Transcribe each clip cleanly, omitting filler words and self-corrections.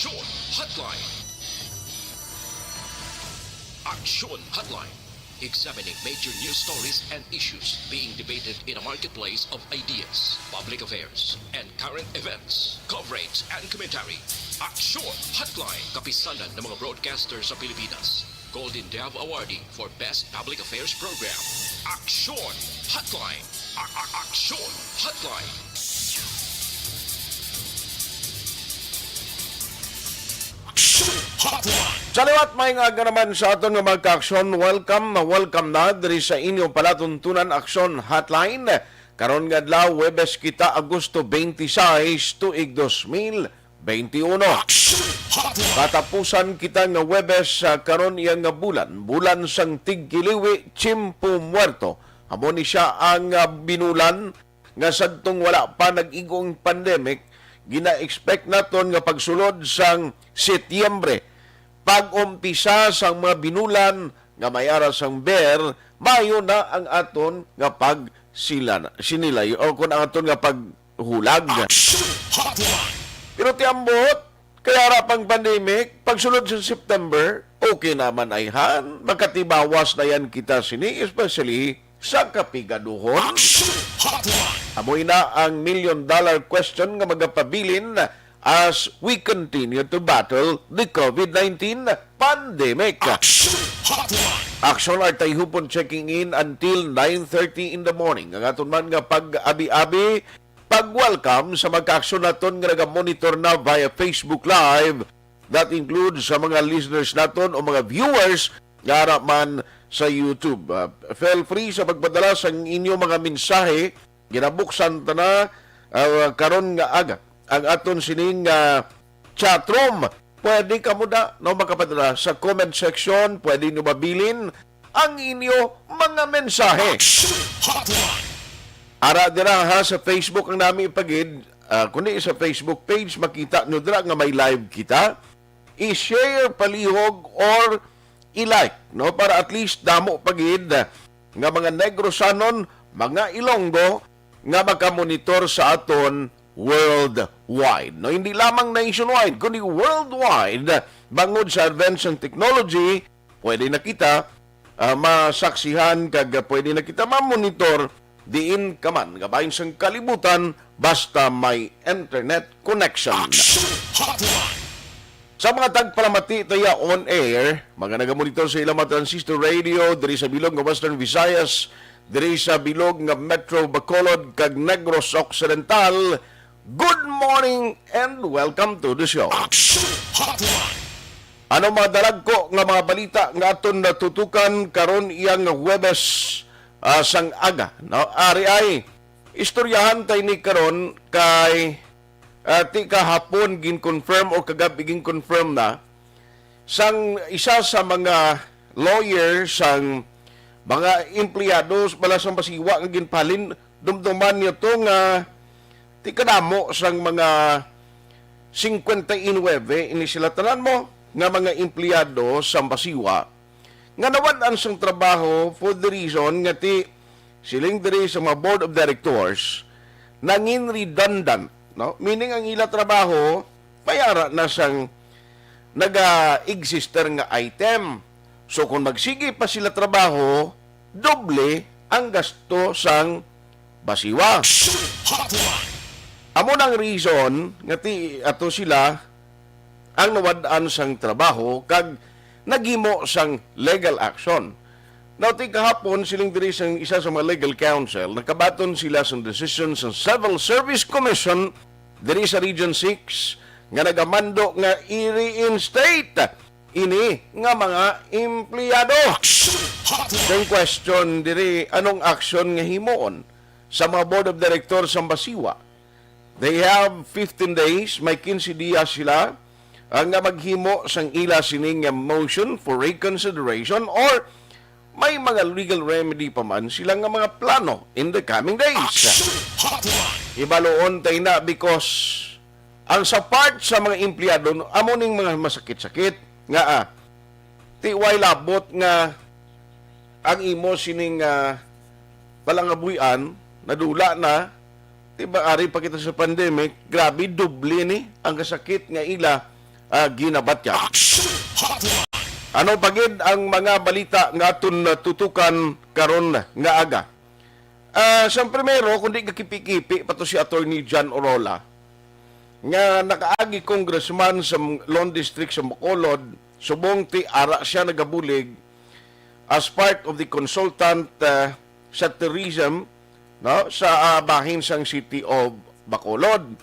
Aksyon Hotline. Aksyon Hotline. Examining major news stories and issues being debated in a marketplace of ideas, public affairs, and current events. Coverage and commentary. Aksyon Hotline. Kapisanan ng mga broadcasters sa Pilipinas. Golden Dove Awardee for Best Public Affairs Program. Aksyon Hotline. Aksyon Hotline. Saliwat may nga naman sa aton nga magka-aksyon. Welcome na diri sa inyong palatuntunan Aksyon Hotline. Karon nga adlaw Huwebes kita Agosto 26 tuig 2021. Katapusan kita nga Huwebes karon iya nga bulan sang Tigkiliwi Chimpo Muerto. Amo ni siya ang binulan nga sadtong wala pa nag-igong pandemic. Gina-expect naton nga pagsulod sang Setyembre, pag-umpisa sang mga binulan nga mayara sang ber, mayo na ang aton nga sinilay o kung ang aton nga paghulag. Pero tiambot, kaya rapang pandemic, pagsulod sa September, okay naman ay han, makatibawas na yan kita sini, especially sa kapigaduhon. Amoy na ang $1,000,000 question nga magapabilin as we continue to battle the COVID-19 pandemic. Aksyon are Tayhopon checking in until 9:30 in the morning. Ang aton man nga pag-abi-abi, pag-welcome sa magka-aksyon naton nga naga-monitor na via Facebook Live. That includes sa mga listeners naton o mga viewers nga ara man sa YouTube. Feel free sa pagpadala sa inyong mga mensahe. Ginabuksan ta na karon nga aga ang aton sining chatroom. Pwede ka muna no makapadala sa comment section, pwede nyo mabilin ang inyo mga mensahe. Ara dira ha sa Facebook ang nami ipagid, kundi sa Facebook page makita nyo dira nga may live kita. I-share palihog or i-like no para at least damo pagid nga mga Negrosanon, mga Ilonggo nga makamonitor sa aton worldwide. No, hindi lamang nationwide, kundi worldwide. Bangod sa advance ng technology, pwede na kita masaksihan, kag pwede na kita mamonitor diin kaman. Gabayin sa kalibutan, basta may internet connection. Sa mga tagpalamati taya on air, mga nagamonitor sa ilang mga transistor radio, diri sa bilog ng Western Visayas, diri sa bilog nga Metro Bacolod kag Negros Occidental. Good morning and welcome to the show. Ano mga dalag ko nga mga balita nga aton natutukan karon iyang Huwebes sang aga, no? Ari ay istoryahan tay ni karon kay ti kahapon gin-confirm o kagabi gin-confirm na sang isa sa mga lawyer sang mga empleyados bala sang basiwa nga ginpalin dumduman niyo to nga ti kadamo sang mga 59 ini sila tanan mo nga mga empleyado sang basiwa nga nawad-an sang trabaho for the reason nga ti siling diri sa mga board of directors nangin redundant, no? Meaning ang ila trabaho mayara na sang naga-exister nga item. So kung magsige pa sila trabaho, doble ang gasto sang basiwa. Amo nang reason nga ti ato sila ang nawad-an sang trabaho kag naghimo sang legal action. Now, ti kahapon siling diri sang isa sa mga legal counsel, nakabaton sila sa decision sa Civil Service Commission diri sa Region 6 nga nagamando nga i-reinstate ini nga mga empleyado. Yung question diri, anong action nga himoon sa mga board of directors sa basiwa? They have 15 days, may 15 dias sila nga maghimo sang ila sining motion for reconsideration or may mga legal remedy pa man sila nga mga plano in the coming days. Ibaloon tayo na because ang sa part sa mga empleyado, amo ning mga masakit-sakit nga ti way labot nga ang imo sining palangabuyan nadula na ti baari pa kita sa pandemic, grabe doble ni ang kasakit nga ila ginabatyan. Ano pagid ang mga balita nga aton tutukan karon nga aga? Sa primero, kundi kakipi-kipi pato si Attorney John Orola nga nakaagi congressman sa Lone District sa Bacolod, subong ti ara siya nagabulig as part of the consultant sa tourism, no, sa bahin sang City of Bacolod.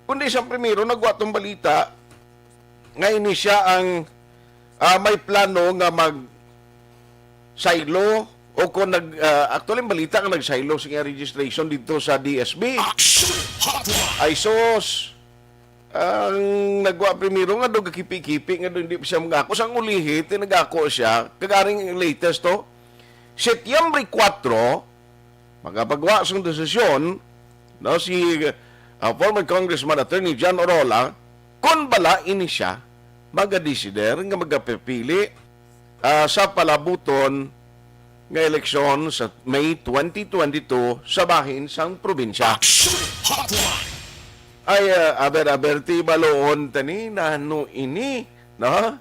Kundi sa primero, nagwa tong balita nga ini siya ang may plano nga mag-silo o kung actually balita nga nag-silo sa registration dito sa DSB. Ay sos, ang nagwa primero nga doon kakipi-kipi nga doon hindi siya mag-ako. Sang ulihi, tinag-ako siya, kagaring latest to, Setyembre 4, magapagawa sa desisyon, no, si former Congressman Attorney John Orola, kung bala ini siya, magadesider nga magapipili sa palabuton nga eleksyon sa May 2022 sa bahin sang probinsya. Ay, aber-aber ti baloon tani na ano ini, no?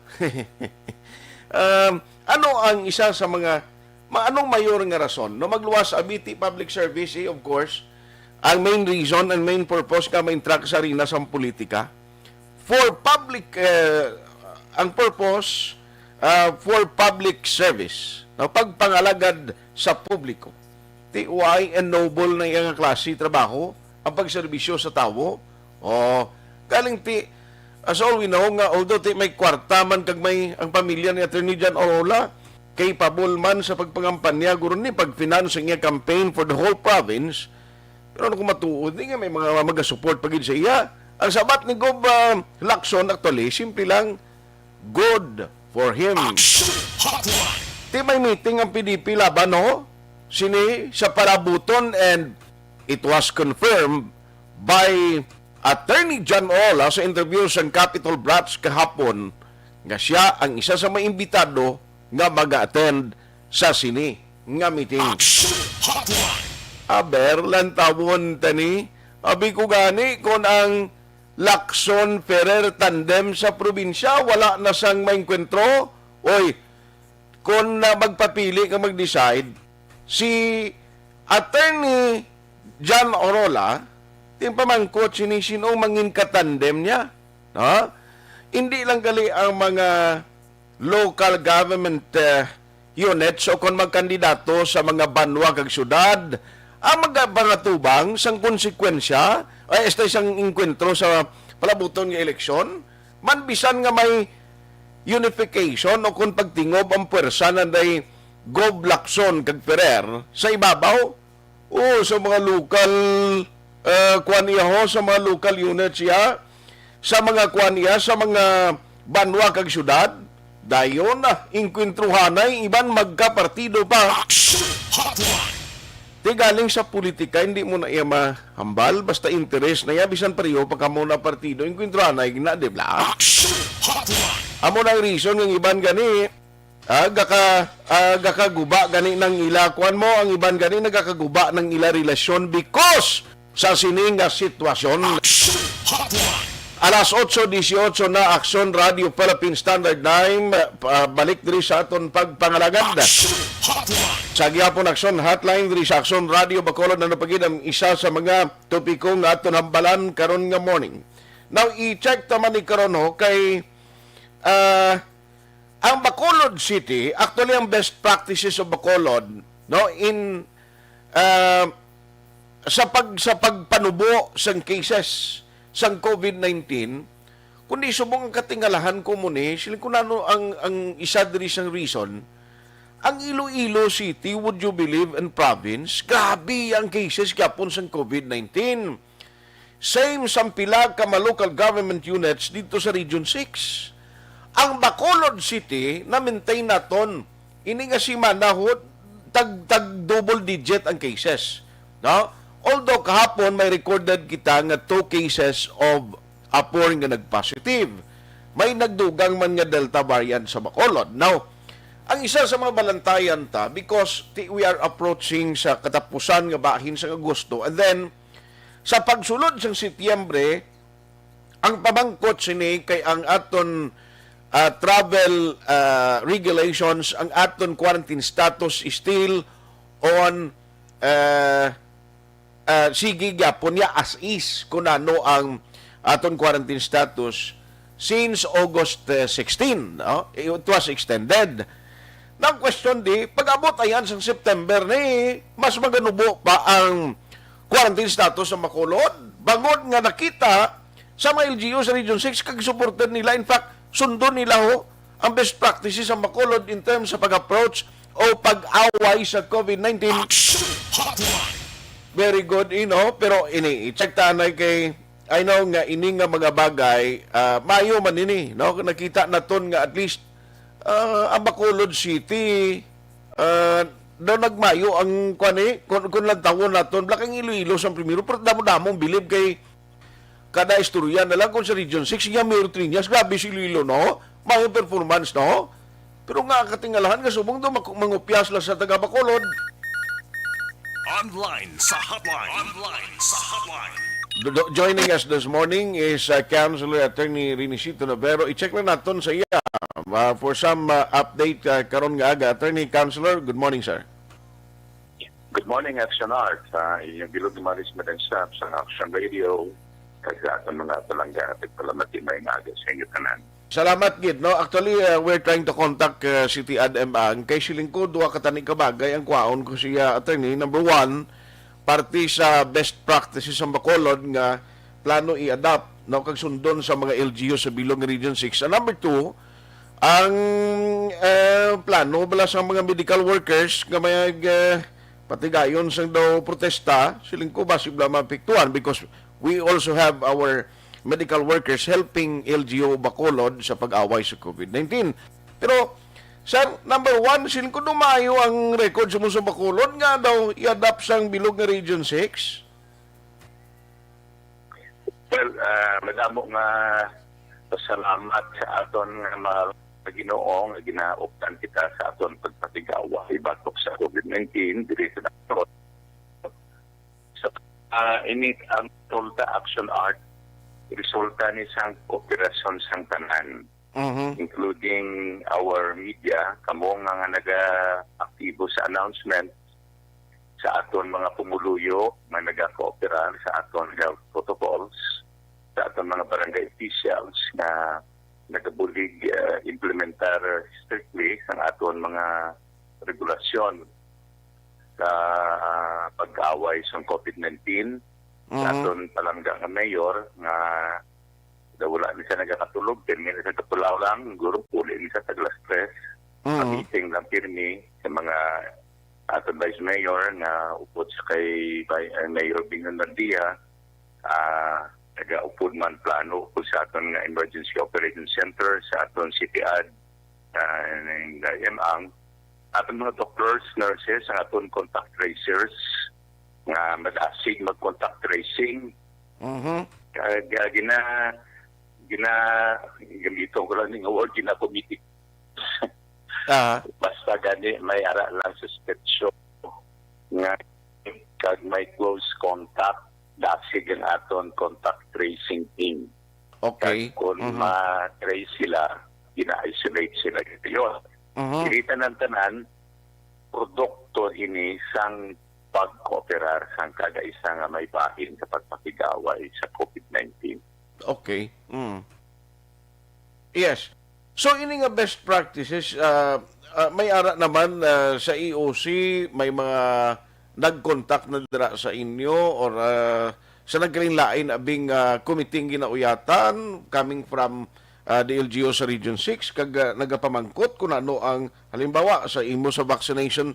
Ano ang isa sa mga anong mayor nga rason no magluwas abiti public service, of course, ang main reason and main purpose ka ma-interact sa arena sa politika for public ang purpose for public service, no, pagpangalagad sa publiko. Ti why and noble na iyang klase trabaho ang pagserbisyo sa tawo. O galing ti as all we know nga although ti may kwarta man kag may ang pamilya ni Attorney John Orola capable man sa pagpangampanya guro ni pag-finance niya campaign for the whole province, pero kung matuod di nga may mga mag-support pagid sa iya. Ang sabat ni Gob Lacson actually simple lang good for him. Di may meeting ang PDP laban, no? Sini sa palabuton and it was confirmed by Attorney John Orola sa interview sa Capitol Brats kahapon nga siya ang isa sa mga imbitado nga mag-attend sa sini nga meeting. Aber, lantawon tani, abi ko gani kung ang Lacson Ferrer tandem sa probinsya wala na sang maengkwentro. Oy, kung magpapili ka mag-decide si Attorney John Orola, ting pamangkot sino mangin katandem niya, no? Hindi lang gali ang mga local government units o kung magkandidato sa mga banwa kag syudad ang magabangatubang sang konsekwensya ay esta isang inkwentro sa palabuton nga eleksyon, manbisan nga may unification o kung pagtingob ang puwersa na day Gob Lacson kag Ferrer sa ibabaw o sa mga local sa mga local units ya, sa mga sa mga banwa kag syudad, dayon na inkwentruhanay iban magkapartido pa. Di galing sa politika, hindi mo na iya mahambal, basta interest na iya, bisan pareho pagka mo na partido, inkwentruhanay na, di ba? Amo na reason ng iban gani, gakaguba gani ng ila, kuan mo, ang iban gani nagakaguba ng ila relasyon because sa sining nga sitwasyon. Alas 8:18 na Aksyon Radio Philippine Standard Time, balik diri sa aton pagpangalagad. Sa gihapon Aksyon Hotline diri sa Aksyon Radio Bacolod na napagid ang isa sa mga topiko nga aton hambalan karon nga morning. Now i-check taman ni karon ho kay ang Bacolod City, actually ang best practices of Bacolod, no, in sa pagpanubo sang cases sang COVID-19, kundi subong ang katingalahan ko muni, sila kung ano ang isa diri sang reason, ang Iloilo City, would you believe, and province, grabe ang cases kapon sang COVID-19. Same sa pila ka local government units dito sa Region 6. Ang Bacolod City, na-maintain naton, ini nga si manahot, tag double digit ang cases. No? Although kahapon may recorded kita nga 2 cases of apor nga nag-positive. May nagdugang man nga Delta variant sa Bacolod. Now, ang isa sa mga balantayan ta, because we are approaching sa katapusan nga bahin sa Agosto, and then, sa pagsulod sa Setyembre, ang pamangkot sini kay ang aton travel regulations, ang aton quarantine status is still on sige gyapon ya as is kung ano ang aton quarantine status since August 16. No? It was extended. Now, question di, pag-abot ayan sa September ni, mas maganubo pa ang quarantine status sa Bacolod. Bangod nga nakita sa mga LGU sa Region 6, kag-supported nila. In fact, sundon nila ang best practices sa Bacolod in terms sa pag-approach o pag-away sa COVID-19. Aksyon Hotline. Very good, pero i-check tanay kay I know nga ini nga mga bagay, mayo man ini, no? Nakita naton nga at least ang Bacolod City, daw nagmayo ang kung lang tawon naton, lakang Iloilo sa primero, pero damo-damong bilib kay kada istorya na lang kung sa Region 6, nga Mayor Trinas, grabe si Iloilo, no? May performance, no? Pero nga katingalahan, nga subong daw mangupyas lang sa taga Bacolod. Online sa hotline. Online sa hotline. Joining us this morning is Councilor Attorney Rinicito Navero. I-check na natin sa iya for some update karon nga aga. Attorney Councilor, good morning, sir. Good morning, Aksyon Art. Inyong bilog na management and staff sa Aksyon Radio. Kasi ato mga palangga at palamati may aga sa inyo tanan. Salamat, Gid. No? Actually, we're trying to contact City Adm ang kay Silingko, duwa katani kabagay ang kwaon ko siya, Attorney. Number one, parte sa best practices sa Bacolod nga plano i-adapt no kag sundon sa mga LGU sa Bilog Region 6. And number two, ang plano bala sa mga medical workers nga may patigayon sa daw protesta, siling ko basig lang mapiktuan because we also have our medical workers helping LGU Bacolod sa pag-away sa COVID-19. Pero sir, number one, siling ko dumayo ang record sa Musa Bacolod nga daw i-adapt sang Bilog nga Region 6? Well, madamo nga pasalamat sa aton mga Ginoo nga ginaoptan kita sa aton pagpatigawa ibatok sa COVID-19 diri sa Bacolod. Sa ini ang resulta Action Art, resulta ni sang kooperasyon sang tanan. Including our media, kamo nga naga-aktibo sa announcement sa aton mga pumuluyo nga naga-koopera sa aton health protocols, sa aton mga barangay officials na nagabulig implementar strictly ang aton mga regulasyon sa pag-away sa COVID-19. Sa aton palangga nga mayor nga wala ni sa nagakatulog, 10 minutes sa kapulaw lang, guro puli ni sa tagla-stress. Meeting lang pirmi sa mga aton Vice Mayor na upod sa kay Mayor Bingon Nardia, nag-upod man plano upod sa aton nga Emergency Operation Center, sa aton CPAD, ng MAng, aton mga doctors, nurses, ang aton contact tracers, nga mag-asig mag-contact tracing. Gamito ko lang ng award, gina-committee. Basta gani, may ara lang suspetsyon nga kag may close contact, dasig ang aton contact tracing team. Okay. Kag kung ma-trace sila, gina-isolate sila. Yun. Kirita ng tanan, produkto ini sang pag-kooperar sang kagaisa nga may bahin sa pagpapigaway sa COVID-19. Okay. Yes. So, ini nga best practices, may ara naman sa EOC, may mga nag-contact na dira sa inyo or sa nagkalinlain abing committee ginauyatan coming from the LGU sa Region 6, kag nagapamangkot kung ano ang halimbawa sa imo sa vaccination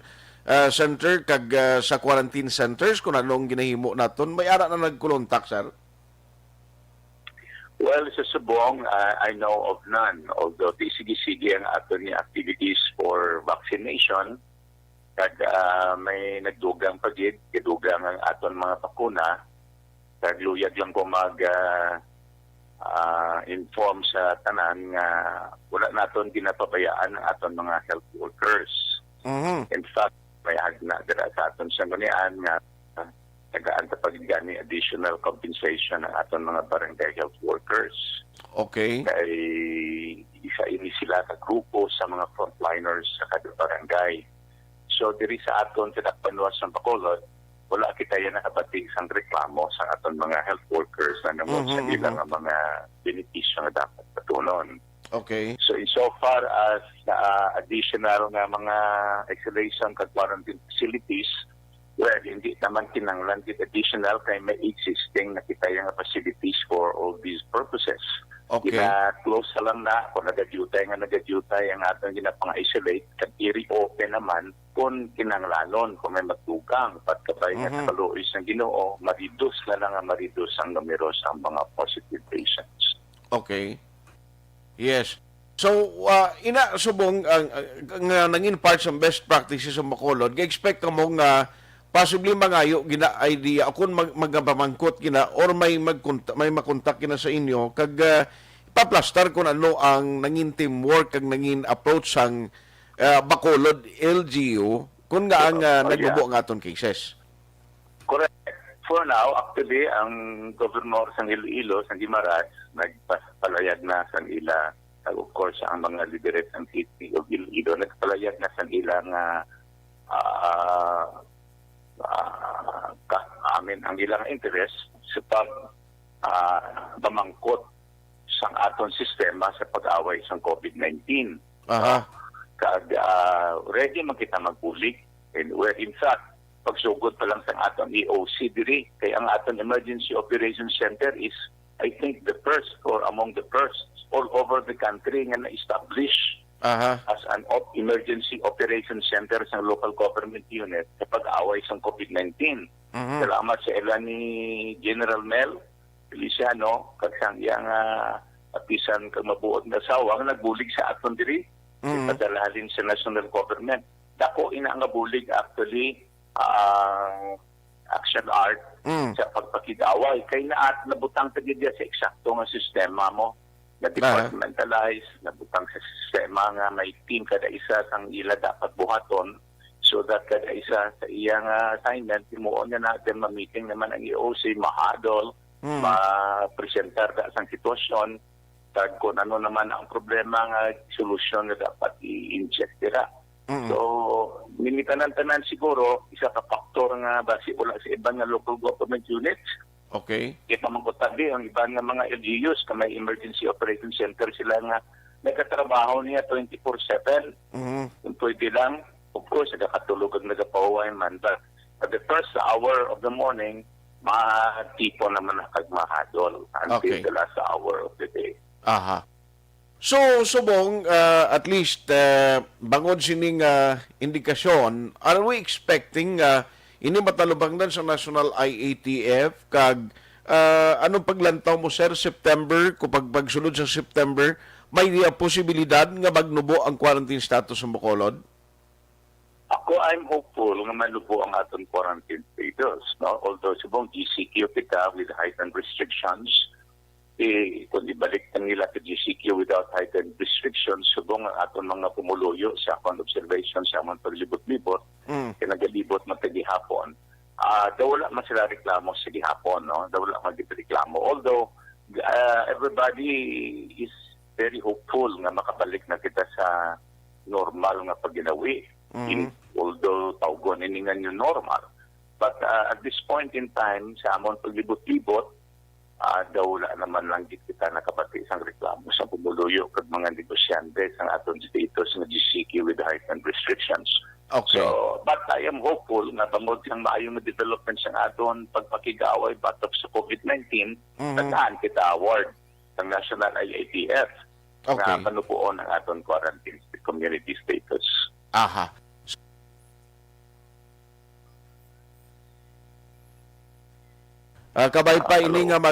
center kag sa quarantine centers kung anong ginahimo naton. May ara na nagkulontak, sir? Well, sa subong, I know of none. Although sige-sige ang aton ni activities for vaccination, kag may nagdugang pagid, kidugang ang aton mga bakuna, kag luyag lang ko inform sa tanan nga wala naton ginapabayaan ang aton mga health workers. In fact, may agna dira sa aton sanggunian nga tagaan ta pagigani additional compensation ng aton mga barangay health workers. Okay. Kay isa ini sila ka grupo sa mga frontliners sa kada barangay. So diri sa aton tinakpanuwas ng Bacolod, wala kita yan nakabating sang reklamo sa aton mga health workers na namo sa ilang mga benepisyo nga dapat patunon. Okay. So insofar as additional nga mga isolation kag quarantine facilities, well, hindi naman kinanglan kit additional kay may existing na kita yung facilities for all these purposes. Okay. Close lang na kung nagadyutay ang atong ginapang-isolate kag i-reopen naman kung kinanglanon kung may magtugang pagkabay nga sa kaluoy ng Ginoo, ma-reduce na lang ang numero sa mga positive patients. Okay. Yes. So, subong ang nangin parts ng best practices sa Bacolod, ga-expect mo nga possibly mangayo gina idea akon magpamangkot gina or may makontak gina sa inyo kag ipaplastar kung ano ang nangin teamwork kag nangin approach sang Bacolod LGU kung nga ang nagbubo ang aton cases. Correct. For now, actually, ang governor sang Iloilo, sang Guimaras, nagpalayag na sang ila, of course, ang mga liberate ng city of Iloilo, nagpalayag na sang ilang amin ang ilang interest sa pamangkot sang aton sistema sa pag-away sang COVID-19. Aha. Ready man kita magbulig. And where in fact, pagsugod pa lang sa aton EOC diri, kay ang aton Emergency Operations Center is, I think, the first or among the first all over the country nga na-establish as an emergency operations center sa local government unit sa pag-away sa COVID-19. Salamat sa ilan ni General Mel Feliciano, kagsang iyang apisan kag mabuot na sawang nagbulig sa aton diri, padalahalin sa national government. Dako ina nga bulig actually action art sa pagpakig-away kay nabutang ta gid sa eksakto nga sistema mo na departmentalize, nabutang sa sistema nga may team kada isa sang ila dapat buhaton so that kada isa sa iyang assignment himuon nga natin ma-meeting naman ang EOC, mahadol, ma-presentar sa sang sitwasyon kag kung ano naman ang problema nga solusyon na dapat i-inject dira. So, minitanan-tanan siguro, isa ka faktor nga basi wala sa ibang nga local government units. Okay. Kita man ko tabi, ang ibang nga mga LGUs, ka may emergency operating center sila nga nagkatrabaho niya 24/7. Kung pwede lang, of course, nagkatulog at nagapaway man. But at the first hour of the morning, tipo naman na kagmahadol until the last hour of the day. Aha. So, subong, at least, bangod sining indikasyon, are we expecting ini matalubangdan sa National IATF kag anong paglantaw mo, sir, September, kung pagsunod sa September, may posibilidad nga magnubo ang quarantine status ng Bacolod? Ako, I'm hopeful nga malubo ang aton quarantine status. No? Although, subong GCQ kita with heightened restrictions, kung ibalik nila sa GCQ without heightened restrictions, subong ang aton mga pumuluyo sa akong observation sa among paglibot-libot, kinagalibot man tagihapon, daw wala man sila reklamo sa gihapon, no? Daw wala man reklamo. Although, everybody is very hopeful nga makabalik na kita sa normal nga pagginawi. Although, tawgon iningan yung normal. But at this point in time, sa among paglibot-libot, daw wala naman lang kita nakabati isang reklamo sa pumuluyo kag mga negosyante sa aton status ng GCQ with heightened restrictions. Okay. So, but I am hopeful na bangod ang maayong development sa aton pagpakigaway batok sa COVID-19, tagaan kita award ng National IATF na panupuon ng aton quarantine community status. Aha. Kabay pa ini nga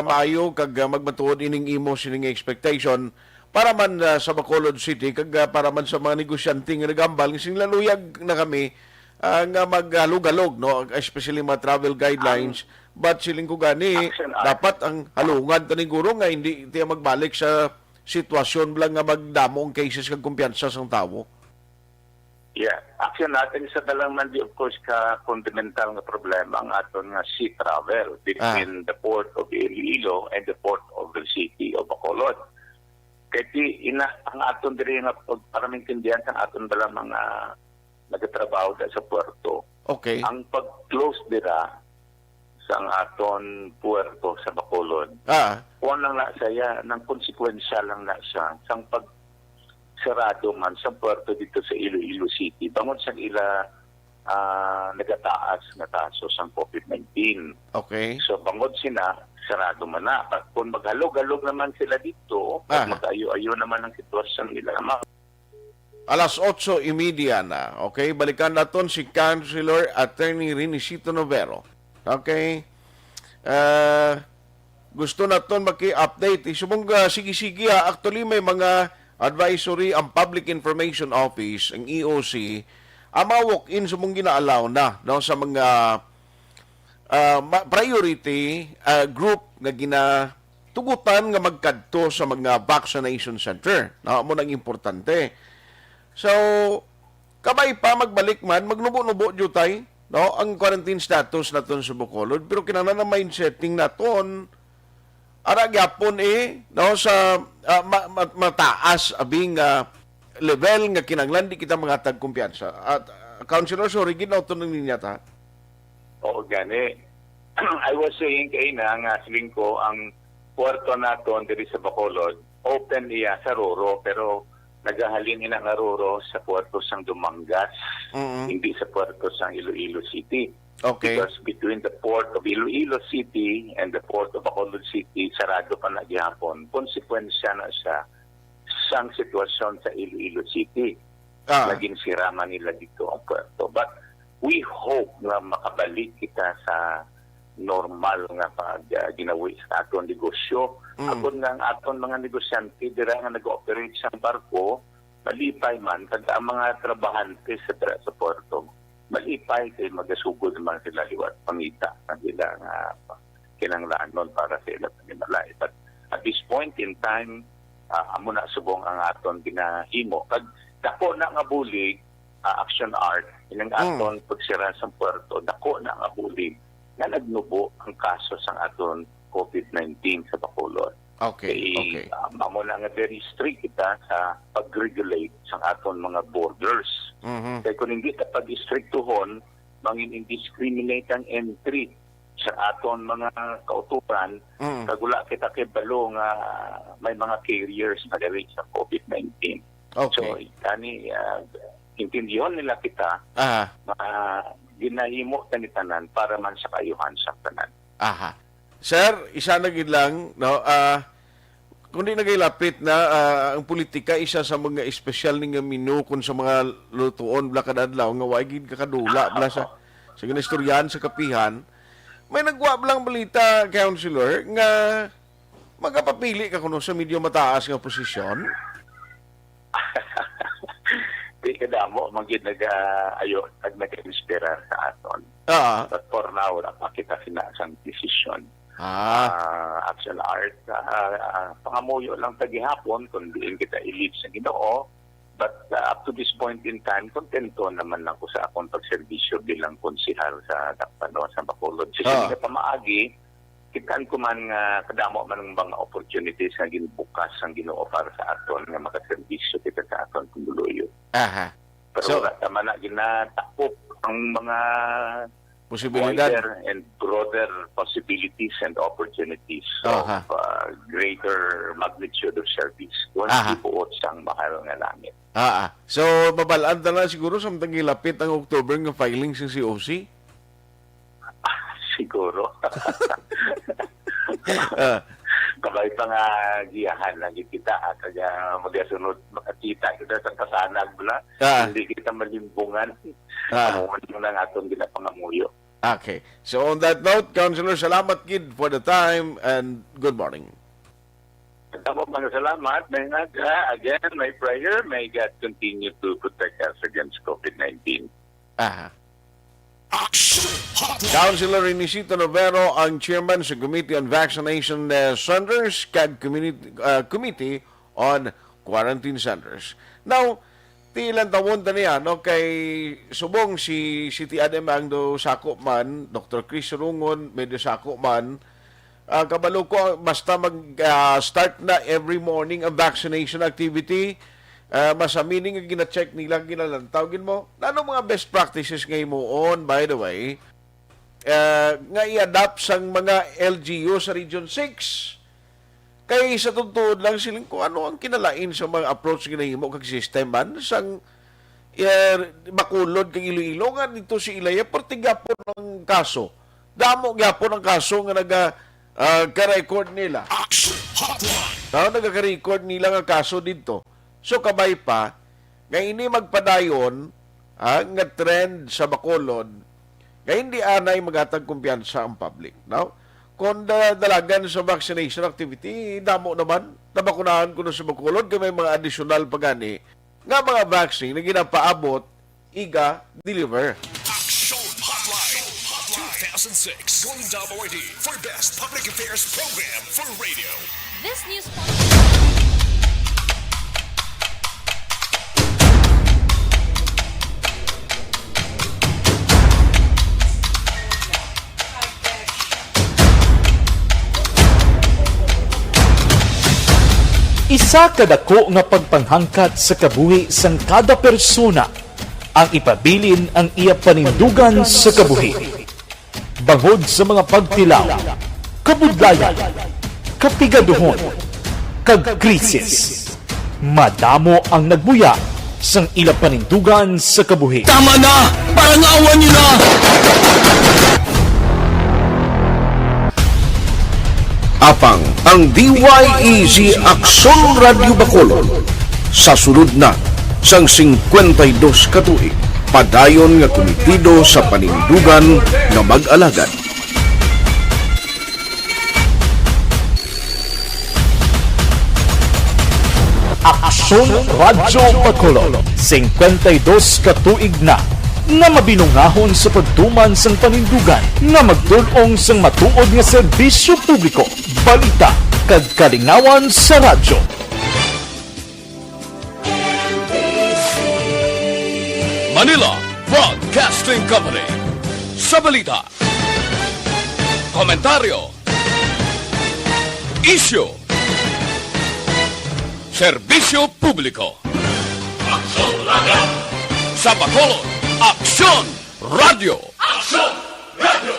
maayo kag magmatuod ining imo sining expectation para man sa Bacolod City kag para man sa mga negosyante nga nagambal sing laluyag na kami nga maghalog-halog, no, especially mga travel guidelines, but siling ko gani dapat ang halungan ta guro nga hindi tiya magbalik sa sitwasyon lang nga magdamo ang cases kag kumpiyansa sang tawo. Yeah, action natin sa dalang di of course ka fundamental nga problema ang aton nga sea travel between the port of Iloilo and the port of the city of Bacolod. Kaya ang aton diri nga paraming tindihan sa aton dalang mga nagatrabaho sa puerto. Okay. Ang pag-close dira sa ang aton puerto sa Bacolod. Kuwan lang na saya, ng konsekwensya lang na siya sang sarado man sa puerto dito sa Iloilo City. Bangon sa ila nagataas na kaso sa COVID-19. Okay. So bangod sila, sarado man na. Kung maghalog-halog naman sila dito, mag-ayo-ayo naman ang sitwasyon nila. 8:30 na. Okay, balikan naton si Councilor Attorney Renisito Novero. Okay. Gusto naton maki-update. Isumong sige-sige actually may mga advisory ang Public Information Office, ang EOC, walk-in sumong gina-allow na no, sa mga priority group nga ginatugutan nga magkadto sa mga vaccination center. Mo nang importante. So, kabay pa magbalik man, magnubo-nubo jutay, no, ang quarantine status naton sa Bacolod, pero kinahanglan na mindsetting naton ara gyapon no, sa mataas abing level nga kinahanglan di kita mangatag kumpiyansa. At Councilor, sorry, ginauto ng niya ta. Oo, gani. I was saying kay na nga siling ko ang puerto naton diri sa Bacolod, open iya sa Roro, pero nagahalin ina nga Roro sa puerto sang Dumangas, hindi sa puerto sang Iloilo City. Okay. Because between the port of Iloilo City and the port of Bacolod City, sarado pa na gihapon. Konsekwensya na siya sang sitwasyon sa Iloilo City. Naging sirama nila dito ang puerto. But we hope na makabalik kita sa normal nga pag ginawi sa aton negosyo. Agod nga ang aton mga negosyante, dira nga nag-operate sa barko, malipay man, kada ang mga trabahante sa puerto, malipay kay magasugod naman sila liwat pangita na sila nga kinanglanon para sa ilang panimalay. But at this point in time, amo na subong ang aton ginahimo. Pag dako na nga bulig, Aksyon art, ilang aton pagsira sa puerto, dako na nga bulig na nagnubo ang kaso sa aton COVID-19 sa Bacolod. Okay. Amo na nga very strict kita sa pag-regulate sa aton mga borders. Kaya kung hindi ta pag-strictuhon, mangin indiscriminate ang entry sa aton mga kauturan, kagula kita kay balo nga may mga carriers na diri sa COVID-19. Okay. So, intindiyon nila kita, ginahimo tanitanan para man sa kayuhan sa tanan. Sir, isa na gid lang, no, kundi nagilapit na ang politika, isa sa mga espesyal nga menu kung sa mga lutuon bla kadadlaw nga wa gid kakadula bla sa ginastoryan sa kapihan. May nagwa lang balita, Councilor, nga magapapili ka kuno sa medyo mataas nga posisyon. Di kadamo magid nag-ayo nag-inspira sa aton. But for now, napakita sinasang decision. Action art, pangamuyo lang tagihapon kung diin kita i-lead sa Ginoo. But up to this point in time, kontento naman lang ko sa akong pagserbisyo bilang konsihal sa Dakpano sa Bacolod. Sa pamaagi, kitaan ko man nga kadamo man ng mga opportunities na ginubukas ang Ginoo para sa aton nga makaserbisyo kita sa aton kumuloyo. Pero wala naman na ginatakop ang mga posibilidad wider and broader possibilities and opportunities of greater magnitude of service. Kung ibuot sang mahal nga langit. So, mabalaan na siguro sa matagilapit ang October nga filing sa COC? Siguro. Kabay pa nga giyahan lang kita kaya magasunod makakita kita sa kasanag bla hindi kita malimbungan ano lang aton ginapangamuyo. Okay. So on that note, Councilor, salamat kid for the time and good morning. Salamat. Again, my prayer, may God continue to protect us against COVID-19. Councilor Renisito Novero, ang chairman sa Committee on Vaccination Centers, CAG Committee on Quarantine Centers. Now, Ti ilang tawon ta niya, no? Kay subong si City Ademang do Sako man, Dr. Chris Rungon, medyo Sako man, kabalo ko, basta mag-start na every morning ang vaccination activity, masamining ang gina-check nila, ginalantawgin mo. Ano mga best practices ngayon mo on, by the way, nga i-adapt sang mga LGU sa Region 6? Kay sa tuntun lang siling kung ano ang kinalain sa mga approach ginahimo kag system man sang makulod kag Iloilo nga dito si Ilaya pertigapon ng kaso. Damo gyapon ang kaso nga ka-record nila. Nagka-record nila nga kaso dito. So kabay pa nga ini magpadayon nga trend sa Bacolod nga hindi anay magatag kumpiyansa ang public. Now, kung dalagan sa vaccination activity, damo naman, nabakunahan ko na sa Bacolod, kaya may mga additional pagani, nga mga vaccine na ginapaabot, deliver. Aksyon Hotline 2006 going WRD for Best Public Affairs Program for Radio. This news Isa kadako nga pagpanghangkat sa kabuhi sang kada persona ang ipabilin ang iya panindugan sa kabuhi. Bangod sa mga pagtilaw, kabudlayan, kapigaduhon, kag krisis. Madamo ang nagbuya sang ila panindugan sa kabuhi. Tama na! Parang awan niyo na! Apang ang DYEZ Aksyon Radio Bacolod sa sulod na sang 52 katuig padayon nga komitido sa panindugan nga mag-alagad. Aksyon Radio Bacolod 52 katuig na nga mabinungahon sa pagtuman sang panindugan nga magdulong sang matuod nga serbisyo publiko, balita kag kalingawan sa radyo. Manila Broadcasting Company. Sa balita, komentaryo, issue, serbisyo publiko. Aksyon Radio! Sa Bacolod, Aksyon Radio! Aksyon Radio!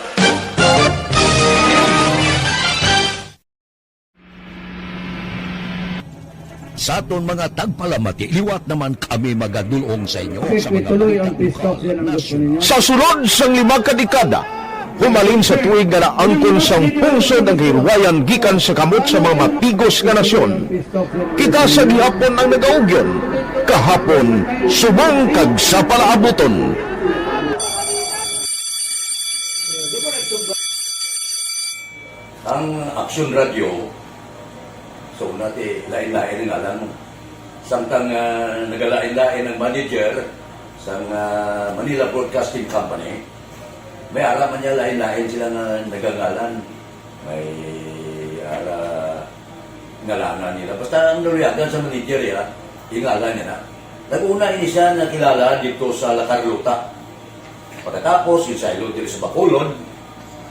Sa aton mga tagpalamati, liwat naman kami magadulong sa inyo sa mga tuloy ang peace yan ang gusto ninyo. Sa sulod sang 5 kadekada, humalin sa tuig nga naangkon sang pungsod ang hirwayan gikan sa kamot sa mga mapigos nga nasyon. Kita sa gihapon ang nagaugyon, kahapon subong kag sa palaabuton. ang Aksyon Radio. So nati lain-lain nga lang. Samtang nagalain-lain ang manager sa Manila Broadcasting Company, may araman niya lain-lain sila na nagangalan. May ngalanan nila. Basta ang naruyagan sa manager ya, ingalan niya na. Nag-una ini siya nakilala dito sa La Carlota. Pagkatapos, yung sa ilo dito sa Bacolod,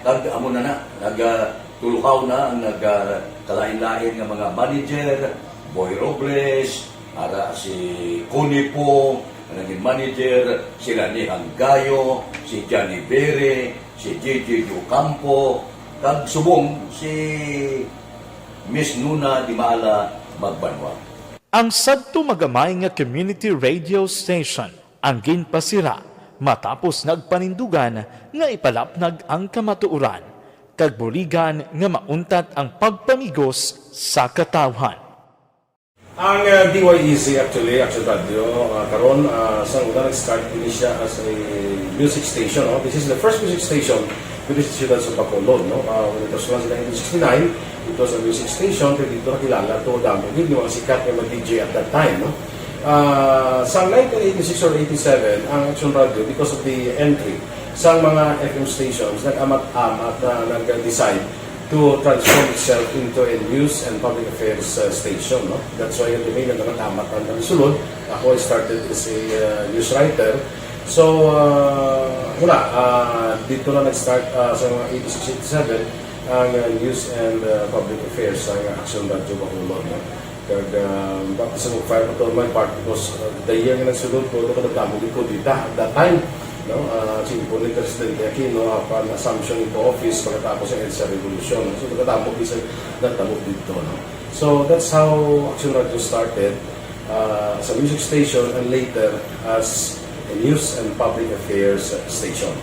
nag-amo na, nagtulukaw na ang nagkalain-lain ng mga manager, Boy Robles, ara si Cunipo, naging manager, sila ni Hanggayo, si Johnny Bere, si Gigi Ducampo, kag subong si Miss Nuna Di Maala Magbanwa. Ang sadto magamay nga community radio station ang ginpasira matapos nagpanindugan nga ipalapnag ang kamatuuran kag buligan nga mauntat ang pagpamigos sa katawhan. Ang DYEZ actually, Aksyon Radio, karon sa una nag-start din siya as a music station. No? This is the first music station with the students of Bacolod. No? When it was launched in 1969, it was a music station. Pero dito nakilala to damo. Hindi mga sikat na mag-DJ at that time. No? Sa 1986 or 87, ang Aksyon Radio, because of the entry sa mga FM stations, nag-amat-amat na nag-decide to transform itself into a news and public affairs station. No? That's why yung domain na natamat ang sulod. Ako I started as a news writer. So, dito na nag-start sa mga 86-87 ang news and public affairs sa Aksyon Radio Bacolod. No? Bakit sa mag-fire ko to my part because the year na nagsulod ko, ito ko nagtamog ko dito at that time. No, po ni Presidente Aquino upon assumption into office pagkatapos ng EDSA Revolution. So, pagkatapos isa nagtamog dito. No? So, that's how Aksyon Radio started as a music station and later as a news and public affairs station.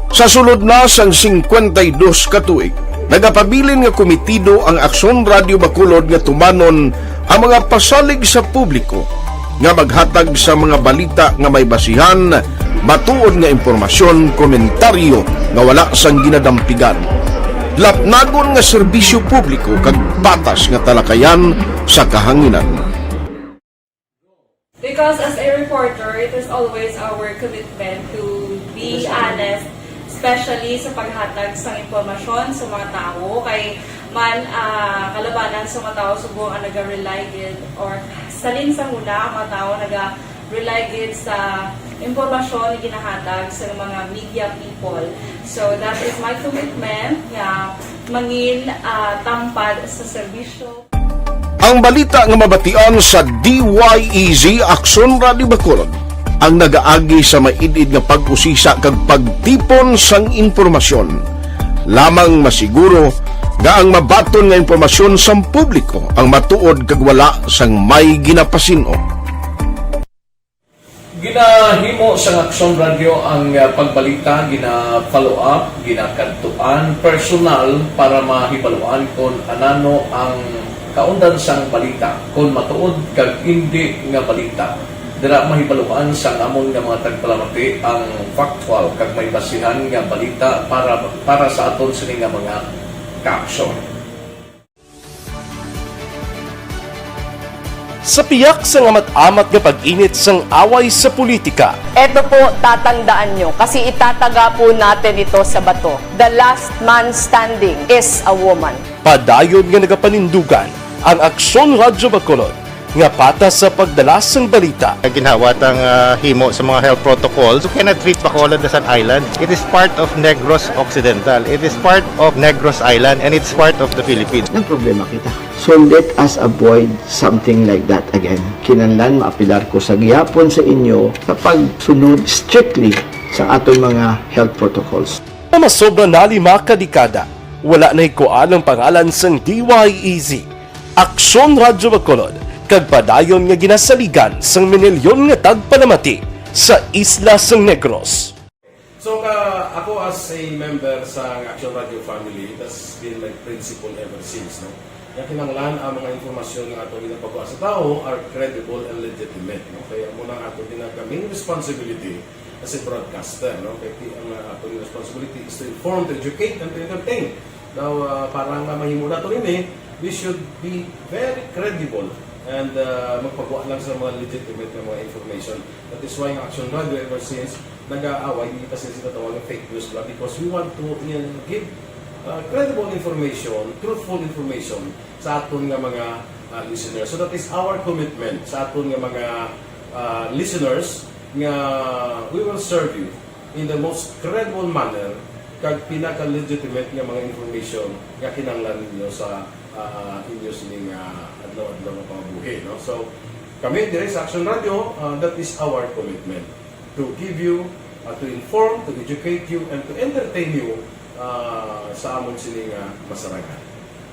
Sa sulod na sang 52 ka tuig, nagapabilin nga komitido ang Aksyon Radio Bacolod nga tumanon ang mga pasalig sa publiko nga maghatag sa mga balita nga may basihan, matuod nga impormasyon, komentaryo nga wala sang ginadampigan. Lapnagon nga serbisyo publiko kag patas nga talakayan sa kahanginan. Because as a reporter, it is always our commitment to be honest, especially sa paghatag sa impormasyon sa mga tao kay man kalabanan sa mga tao subong ang naga-rely gid or salin sa huna ang mga tao naga-rely gid sa impormasyon na ginahatag sa mga media people. So that is my commitment nga mangin tampad sa serbisyo. Ang balita nga mabatian sa DYEZ Aksyon Radio Bacolod ang nagaagi sa maidid nga pag-usisa kag pagtipon sang impormasyon. Lamang masiguro nga ang mabaton nga impormasyon sang publiko ang matuod kag wala sang may ginapasino. Ginahimo sa Aksyon Radio ang pagbalita, gina-follow up, ginakantuan, personal para mahibaluan kung anano ang kaundan sang balita, kung matuod kag hindi nga balita. Dira mahibaluan sang amon nga mga tagpalamati ang factual kag may basihan nga balita para sa aton sini nga mga ka-aksyon. Sa piyak sa amat-amat nga pag-init sang away sa politika. Ito po, tatandaan nyo, kasi itataga po natin ito sa bato. The last man standing is a woman. Padayon nga nagapanindugan ang Aksyon Radio Bacolod nga patas sa pagdalas ng balita. Ginhawat ang himo sa mga health protocols. You cannot treat Bacolod as an island. It is part of Negros Occidental. It is part of Negros Island and it's part of the Philippines. Ang problema kita. So let us avoid something like that again. Kinahanglan maapilar ko sa gihapon sa inyo sa pagsunod strictly sa aton mga health protocols. Masobra na 5 kadekada, wala na ikuan ang pangalan sang DYEZ, Aksyon Radio Bacolod, kag padayon nga ginasaligan sang minilyon nga tagpalamati sa isla sang Negros. So ako as a member sa Aksyon Radio family, that's been my principle ever since. No? Yung kinanglan ang mga informasyon ng ato ginapagawa sa tao are credible and legitimate. No? Kaya muna ang ato ginagawing responsibility as a broadcaster. No? Kaya ang ato responsibility is to inform, to educate, and to entertain. Now, parang mahimo na ito rin we should be very credible and magpagawa lang sa mga legitimate na mga information. That is why ang Aksyon Radio ever since nag-aaway, hindi kasi sinatawag ng fake news lang because we want to give credible information, truthful information sa aton nga mga listeners. So that is our commitment sa aton nga mga listeners nga we will serve you in the most credible manner kag pinaka-legitimate nga mga information nga kinahanglan ninyo sa inyo sining adlaw-adlaw nga pamumuhi. No? So, kami dire sa Aksyon Radio, that is our commitment to give you, to inform, to educate you, and to entertain you sa amon sining masaragan.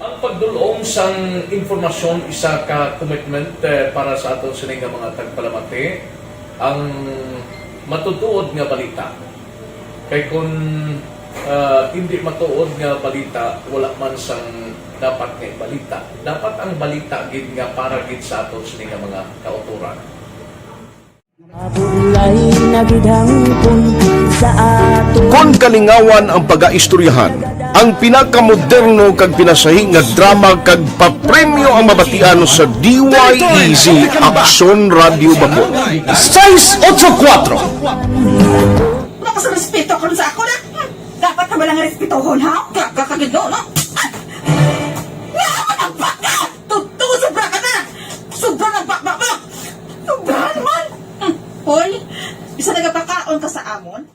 Ang pagdulong sang informasyon isa ka commitment para sa aton sining mga tagpalamati ang matutuod nga balita. Kay kung hindi matuod nga balita, wala man sang dapat nga balita. Dapat ang balita gid nga para gid sa aton sining mga kauturan. Kung kalingawan ang pag-aistoryahan, ang pinakamoderno kag pinasahi nga drama kag papremyo ang mabatian sa DYEZ Aksyon Radio Bacolod. 684 sa respeto ko sa ako na. Dapat na walang respetohon, ha? Kakagido, no? Nga, ang baka! Tutugo, sobra ka na! Sobra ng baka mo! Sobra naman! Hoy, bisa nagapakaon ka sa amon?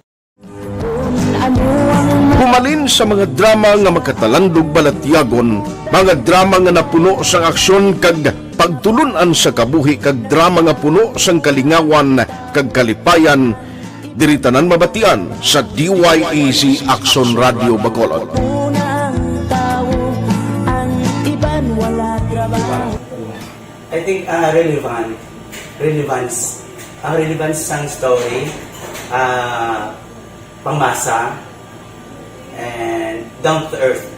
Pumalin sa mga drama nga makatalandog balatyagon, mga drama nga napuno sang aksyon kag pagtulunan sa kabuhi kag drama nga puno sang kalingawan kag kalipayan, diri tanan mabatian sa DYEZ Aksyon Radio Bacolod. I think relevance sang story, pangmasa, and down to earth.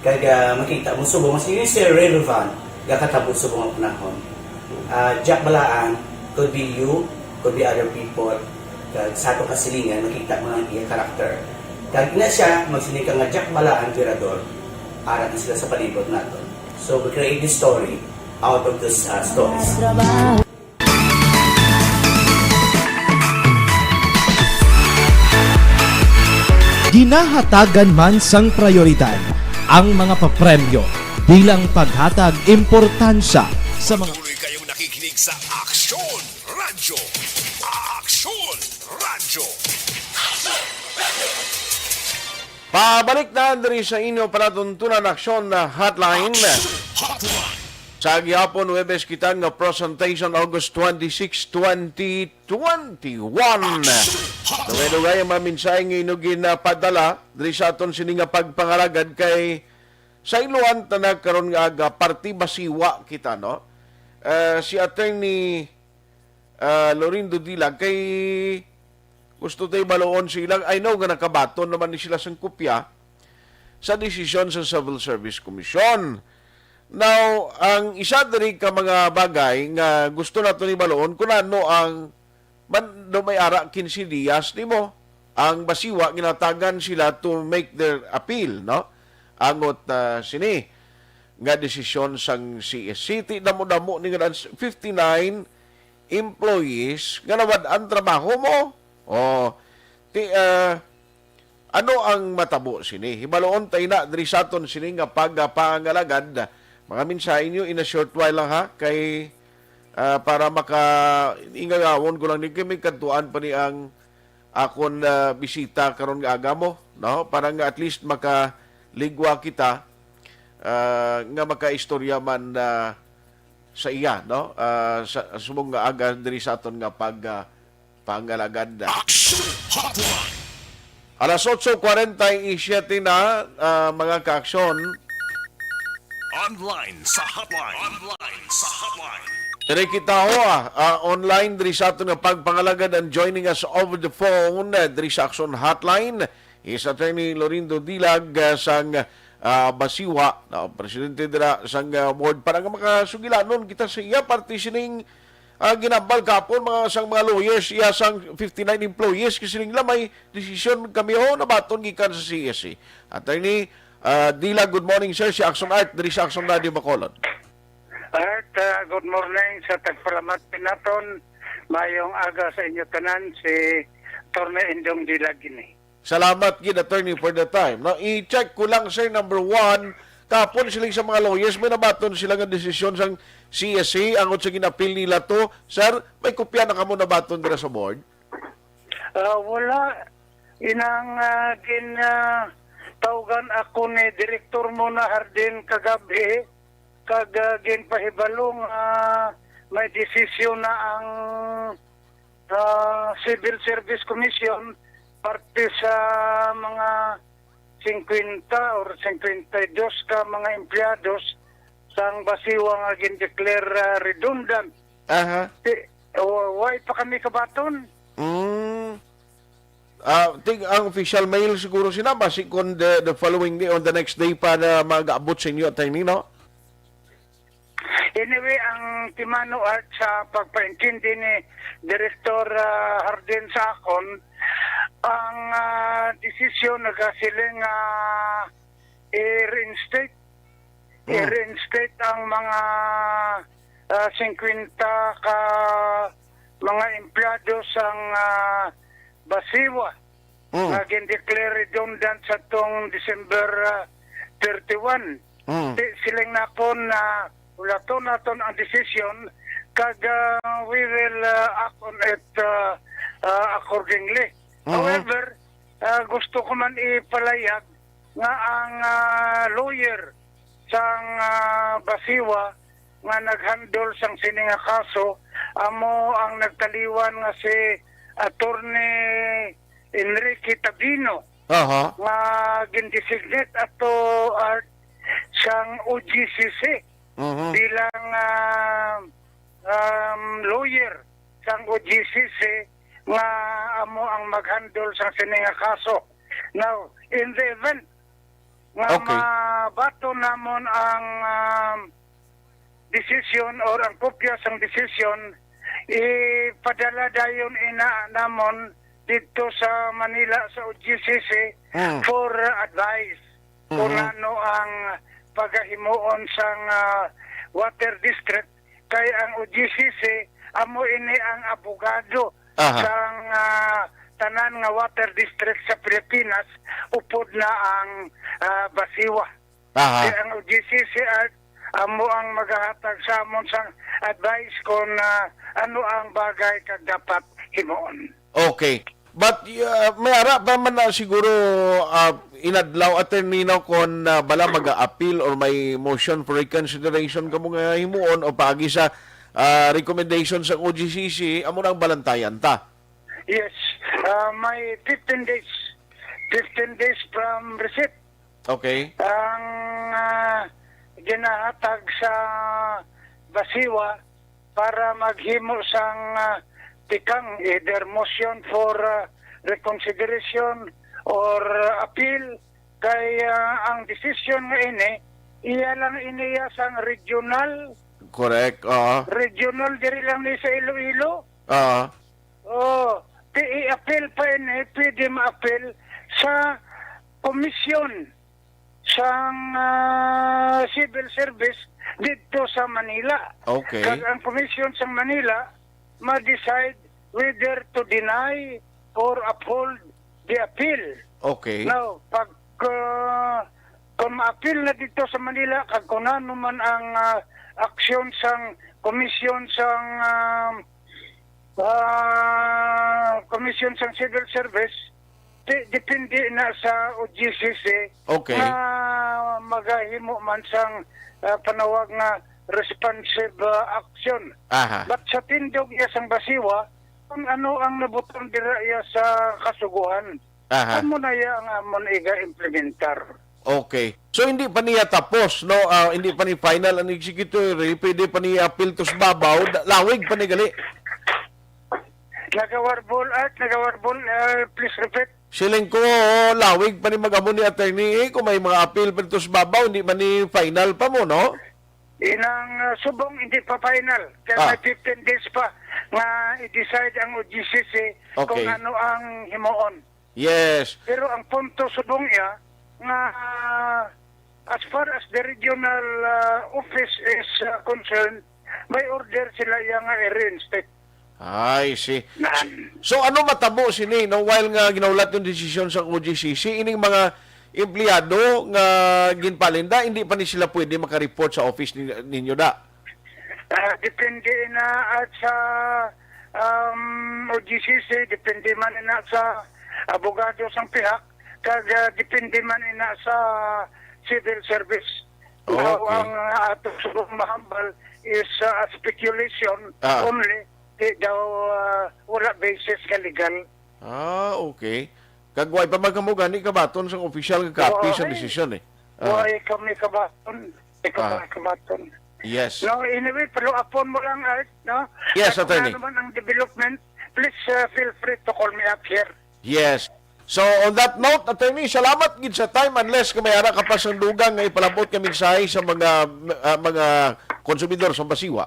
Kag makita mo subong mas yun siya relevant gakatabot subong ang panahon. Jack Balaan could be you, could be other people. Kag sa ato kasilingan makita mo ang iya karakter. Kag ina siya magsining nga Jack Balaan tirador, arat na sila sa palibot naton. So we create this story out of these stories. Ginahatagan man sang prioridad ang mga papremyo bilang paghatag importansya sa mga Tuloy kayong nakikinig sa Aksyon Radyo. Aksyon Radyo. Pabalik na diri sa inyo palatuntunan aksyon na hotline. Sa gihapon Huwebes kita nga presentation August 26, 2021. Dugay-dugay ang maminsay nga inugin na padala diri sa aton sini nga pagpangaragad kay sa iluan tanag karon nga aga parti basiwa kita no. Si Attorney Lorindo Dilag kay gusto tayo baloon sila. I know nga nakabaton naman ni sila sang kopya sa desisyon sa Civil Service Commission. Now, ang isa diri ka mga bagay nga gusto nato ni baloon kung ano ang may ara 15 días nimo ang basiwa ginatagan sila to make their appeal no angot sini nga desisyon sang CSCT damo-damo ni nga 59 employees nga nawad ang trabaho mo ano ang matabo sini hibaloon tay na diri saton sini nga pagpangalagad mga mensahe nyo in a short while lang ha kay para ingagawon ko lang ni kami kantuan pa ni ang akon bisita karon nga aga mo no para nga at least makaligwa kita nga makaistorya man sa iya no sa sumong nga aga diri sa aton nga pangalagad. Alas 8:47 na mga kaaksyon. Online sa hotline. Online sa hotline. Diri kita online diri sa aton nga pagpangalagad and joining us over the phone diri sa Aksyon Hotline is Attorney Lorindo Dilag sang Basiwa, presidente dira sang board para nga makasugilanon kita sa iya parte sining ginambal kapon mga sang mga lawyers iya sang 59 employees kasi nila may desisyon kami na baton gikan sa CSC. Attorney Dila, good morning sir, si Aksyon Art diri sa Aksyon Radio Bacolod. Art, good morning sa tagpalamat pinaton. Mayong aga sa inyo tanan si Torne Indong Dila gini. Salamat gid attorney for the time. No, i-check ko lang sir number 1, kapon sila sa mga lawyers may nabaton sila nga desisyon sang CSC angot sa ginapil nila to. Sir, may kopya na kamo nabaton dira sa board? Wala inang tawgan ako ni direktor mo na Hardin kagabi kag ginpahibalong may desisyon na ang Civil Service Commission parte sa mga 50 or 52 ka mga empleados sang Basiwa nga gin-declare redundant. Why pa kami kabaton? Ang official mail siguro sinama kung the following day on the next day pa na mag-abot sa inyo at timing, no? Anyway, ang Timano Art sa pagpaintindi ni Director Hardin sa akon, ang desisyon nagasiling i-reinstate ang mga 50 ka mga empleyado sang Basiwa nga gin-declare redundant sa tong December 31. Di siling nakon na ulato naton ang decision kag we will act on it accordingly. However, gusto ko man ipalayag nga ang lawyer sang Basiwa nga naghandle sang sini nga kaso amo ang nagtaliwan nga si Attorney Enrique Tabino nga gindesignate ato siyang OGCC bilang lawyer sang OGCC nga amo ang maghandle sang sini nga kaso. Now, in the event nga mabato namon ang decision or ang kopya sang decision, ipadala dayon ina namon dito sa Manila sa OGCC for advice kung ano ang pagahimuon sang water district. Kay ang OGCC amo ini ang abogado sang tanan nga water district sa Pilipinas, upod na ang Basiwa. Kaya ang OGCC amo ang maghahatag sa amon sang advice kung ano ang bagay kag dapat himuon. Okay. But may ara pa man na siguro inadlaw attorney na kon bala mag-appeal or may motion for reconsideration kamo nga himuon o paagi sa recommendation sa OGCC amo nang balantayan ta. Yes, may 15 days. 15 days from receipt. Okay. Ang ginahatag sa Basiwa para maghimo sang tikang either motion for reconsideration or appeal. Kay ang decision nga ini iya lang iniya sang regional. Correct. Regional diri lang ni sa Iloilo. I-appeal pa ini, pwede ma-appeal sa komisyon sang civil service dito sa Manila. Okay. Kag ang komisyon sa Manila ma-decide whether to deny or uphold the appeal. Okay. Now, pag kung ma-appeal na dito sa Manila, kag kung ano man ang aksyon sang komisyon sang komisyon sang civil service, depende na sa OGCC na magahimo man sang panawag nga responsive action. But sa tindog iya sang Basiwa, kung ano ang nabutang dira iya sa kasuguhan, amo na iya ang amon iga-implementar. Okay. So hindi pa niya tapos, no? Hindi pa ni final ang executory, pwede pa niya appeal to sa babaw, lawig pa ni gali. Nagawarbol, please repeat. Siling ko, lawig pa ni mag-amo ni attorney, kung may mga appeal pa to sa babaw, hindi pa ni final pa mo, no? Inang subong hindi pa final. Kaya may 15 days pa nga i-decide ang OGCC kung ano ang himuon. Yes. Pero ang punto subong iya, nga as far as the regional office is concerned, may order sila yang i-reinstate. I see. So ano matabo sini no while nga ginaulat yung desisyon sa OGCC ining mga empleyado nga ginpalinda hindi pa ni sila pwede maka-report sa office ninyo da. Depende na at sa OGCC, depende man na sa abogado sang pihak, kag depende man na sa civil service. Ang atong subong mahambal is speculation only. Di daw wala basis ka legal. Okay. Kagway pa magkamugani kabaton sa official nga copy sa desisyon eh. Why kami kabaton? Kabaton. Yes. No, anyway, follow upon mo lang, Art, no? Yes, attorney. Kung ano naman ang development, please feel free to call me up here. Yes. So, on that note, attorney, salamat gid sa time unless may ara ka pa sa dugang nga ipalabot ka mensahe sa mga konsumidor sa Basiwa.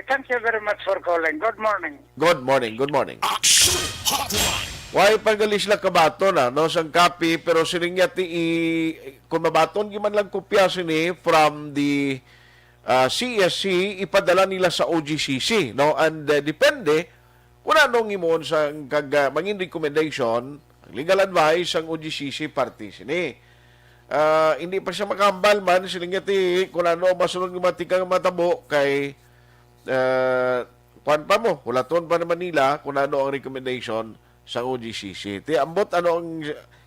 Thank you very much for calling. Good morning. Good morning. Good morning. Aksyon Hotline. Why pagalis lang kabaton no sang copy pero siningyati kung mabaton giman lang kopya sini from the CSC ipadala nila sa OGCC no and depende kung anong imon sa mangin recommendation Legal advice ang OGCC party sini. Hindi pa siya makambal man siling ti kung ano masunod ng matikang matabo kay kuan pa mo, hulaton pa naman nila kung ano ang recommendation sa OGCC. Ti ambot ano ang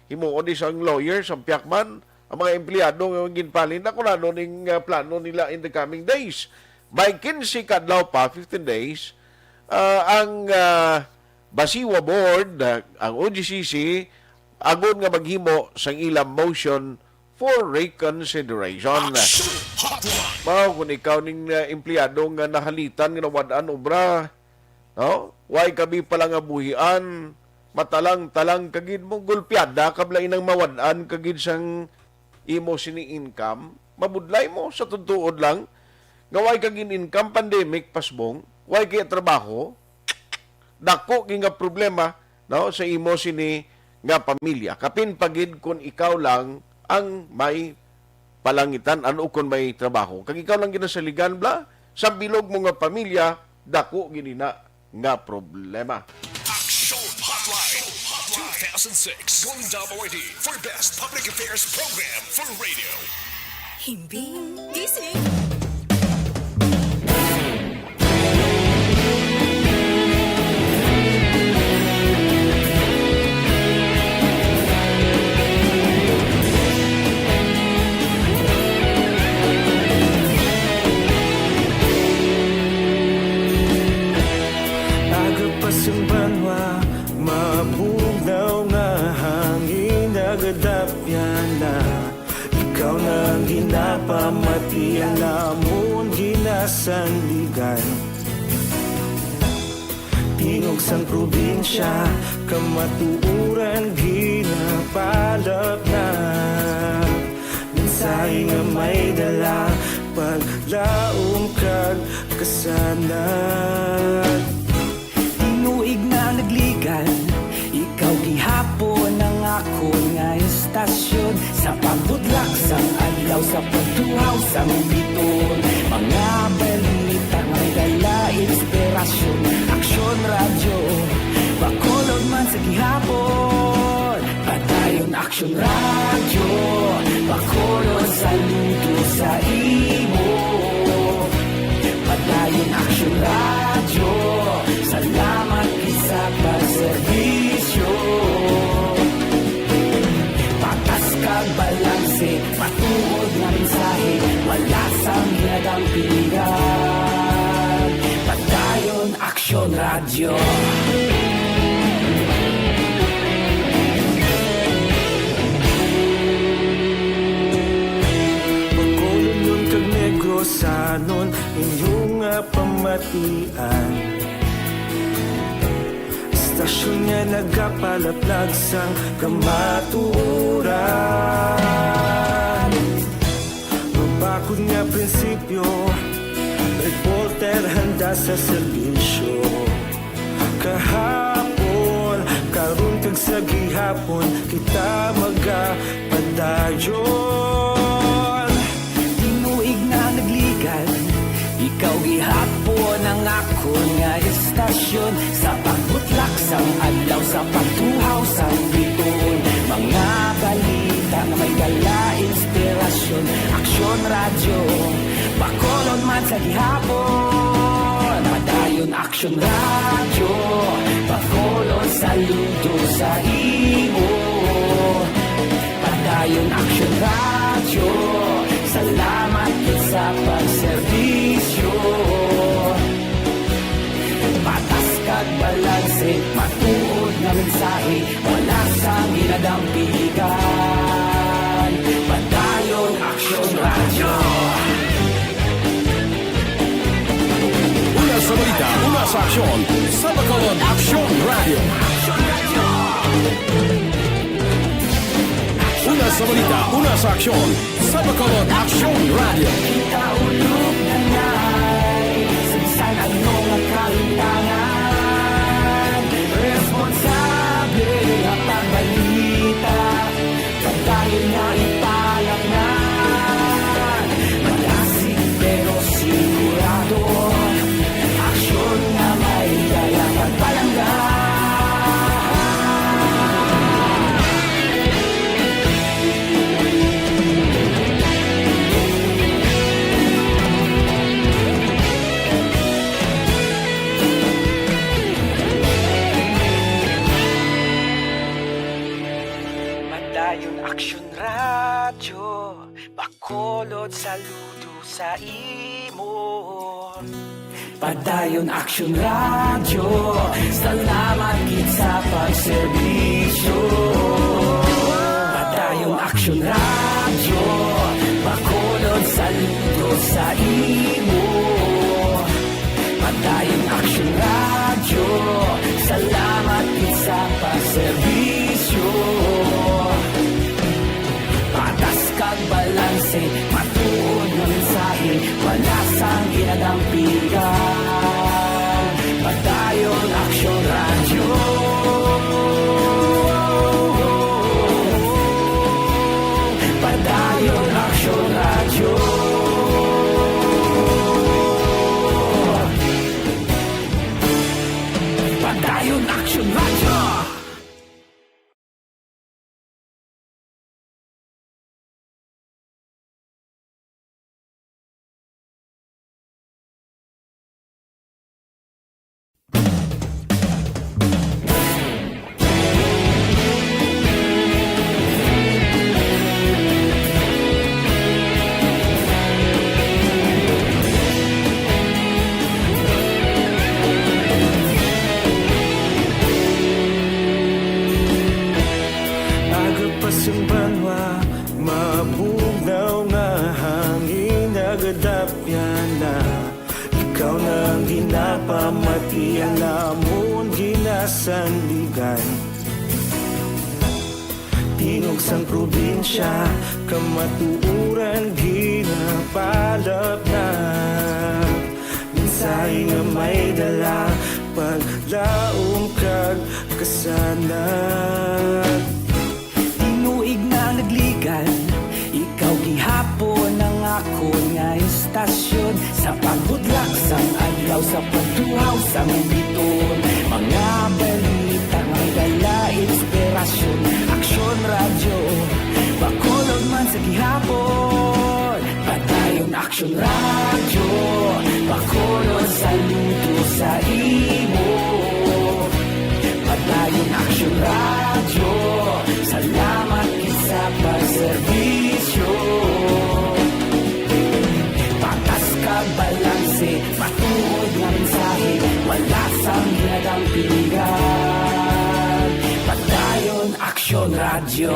himuon ni sang lawyer, sang piyakman, ang mga empleyado ng ginpalin na kung ano ning plano nila in the coming days. By 15 kadlaw pa, 15 days, ang Basiwa Board, ang OGCC, agon nga maghimo sang ilang motion for reconsideration. Mao kung ikaw ning empleyado nga nahalitan nga nawadaan obra, no? Why kabi pala nga buhian, matalang-talang kagid mo gulpiada kabla inang mawadaan kagid sang imo sini income, mabudlay mo sa tutuod lang nga why kagin income pandemic pasbong, why kaya trabaho, dako nga problema, no, sa imo sini nga pamilya. Kapin pagid kung ikaw lang ang may palangitan ano kung may trabaho. Kag ikaw lang ginasaligan bla sa bilog mo nga pamilya, dako ginina nga problema. Aksyon Hotline 2006 Golden WD for Best Public Affairs Program for Radio. Himbing gising. Ang banwa, mabugnaw nga hangin nagadapyan na ikaw nang ginapamatian namon ginasandigan. Tingog sang probinsya, kamatuuran ginapalap na mensahe nga may dala, paglaom kag kasanat. Tinuig na nagligan, ikaw gihapon ang ako nga istasyon. Sa pagbudlak sang adlaw, sa pagtuhaw sang biton, mga balita may dala inspirasyon. Aksyon radyo, bakolod man sa gihapon. Padayon Aksyon radyo, bakolod sa luto sa imo. Padayon Aksyon radyo, salamat isa pagserbisyo. Patas kag balanse, patuod na mensahe, wala sang hinadampingan. Padayon Aksyon radyo. Bakolod nun kag Negrosanon, inyong pamatian. Istasyon niya nagapalaplag sang kamaturan. Mabakod nga prinsipyo, reporter handa sa serbisyo. Kahapon, karon kag sa gihapon, kita magapadayon. Tinuig na nagligan, ikaw gihapon ang ako nga istasyon. Sa pagbutlak sang adlaw, sa pagtuhaw sang biton, mga balita na may dala inspirasyon. Aksyon radyo, bakolod man sa gihapon. Padayon Aksyon radyo, bakolod sa luto sa imo. Padayon Aksyon radyo, salamat sa pagserbisyo. Patas kag balanse, matuod na mensahe, wala sang ginadampigan. Padayon Aksyon radyo. Una sa balita, una sa aksyon, sa Bacolod Aksyon Radio. Una sa balita, una sa aksyon, sa Bacolod Aksyon Radio. Kita ulog na ngay, sinsan ano nga kalintangan. Responsable ang pagbalita, pagdayon na ipalak na. Malasig pero sigurado, aksyon na may dala pagpalanggan. Bacolod saludo sa imo. Padayon Aksyon Radyo, salamat gid sa pagserbisyo. Padayon Aksyon Radyo, Bacolod saludo sa imo. Padayon Aksyon Radyo, salamat gid sa pagserbisyo. Patas kag balanse, matuod ng mensahe, wala sang ginadampigan. Padayon Aksyon Radyo. Padayon Aksyon Radyo. Padayon Aksyon Radyo. Agapasang banwa, mabugnaw nga hangin nagadapyan na. Ikaw nang ginapamatian namon ginasandigan. Tingog sang probinsya, kamatuuran ginapalap na. Minsay nga may dala, paglaom kag kasanat. Tinuig na nagligan, ikaw gihapon ang ako nga istasyon. Sa pagudlak sang adlaw, sa pagtuhaw sang biton. Mga balita may dala inspirasyon. Aksyon Radyo, Bacolod man sa gihapon. Padayon Aksyon Radyo, Bacolod saludo sa imo. Padayon Aksyon Radyo, salamat gid sa pagserbisyo. Patas kag balanse, matuod nga mensahe, wala sang ginadampigan. Padayon Aksyon Radyo.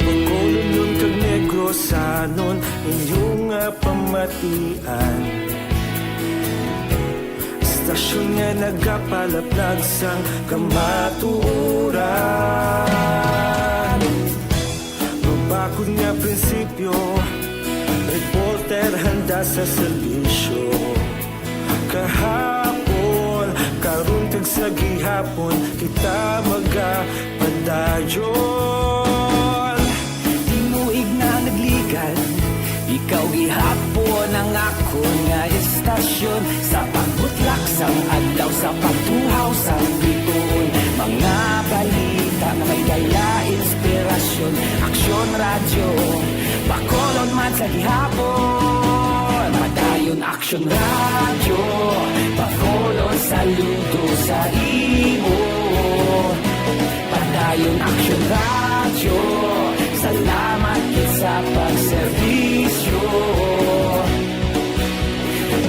Bacolod nun kag Negros sanon inyong pamatian. Istasyon nga nagapalaplag sang kamatuuran. Babakod nga prinsipyo, reporter handa sa serbisyo. Kahapon, karon kag sa gihapon, kita magapadayon. Tinuig na nagligan, ikaw gihapon ang ako nga istasyon. Sa pagbutlak sang adlaw, sa pagtuhaw sang biton. Mga balita na may dala inspirasyon. Aksyon Radyo, Bacolod man sa gihapon. Padayon Aksyon Radyo, Bacolod saludo sa imo. Padayon Aksyon Radyo, salamat gid sa pagserbisyo.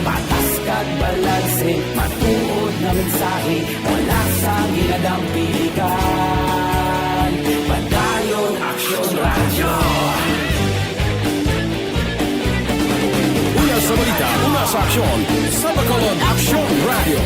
Patas kag balanse, matuod na mensahe, wala sang ginadampigan. Padayon Aksyon Radyo. Una sa balita, una sa aksyon, sa Bacolod Aksyon Radio.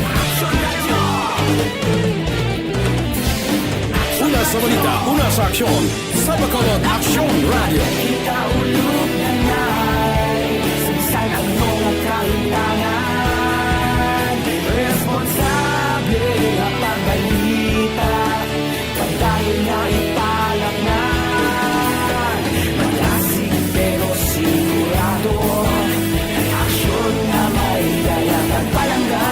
Una sa balita, una sa aksyon, sa Bacolod Aksyon Radio. Ikaulog na na'y sagsay ang mga kahintangan. Responsable ang pagbalita, pagdayon na ipalak na. Malasig pero sigurado, aksyon na may daya at palangga.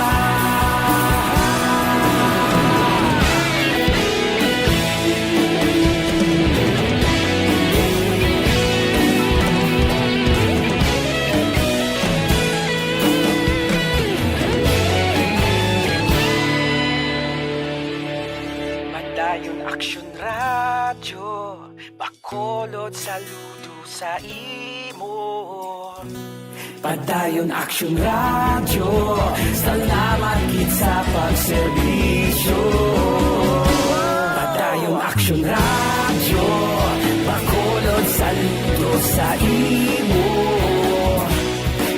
Padayon Aksyon Radyo, Bacolod saludo sa imo. Padayon Aksyon Radyo, salamat gid sa pagserbisyo. Padayon Aksyon Radyo, Bacolod saludo sa imo.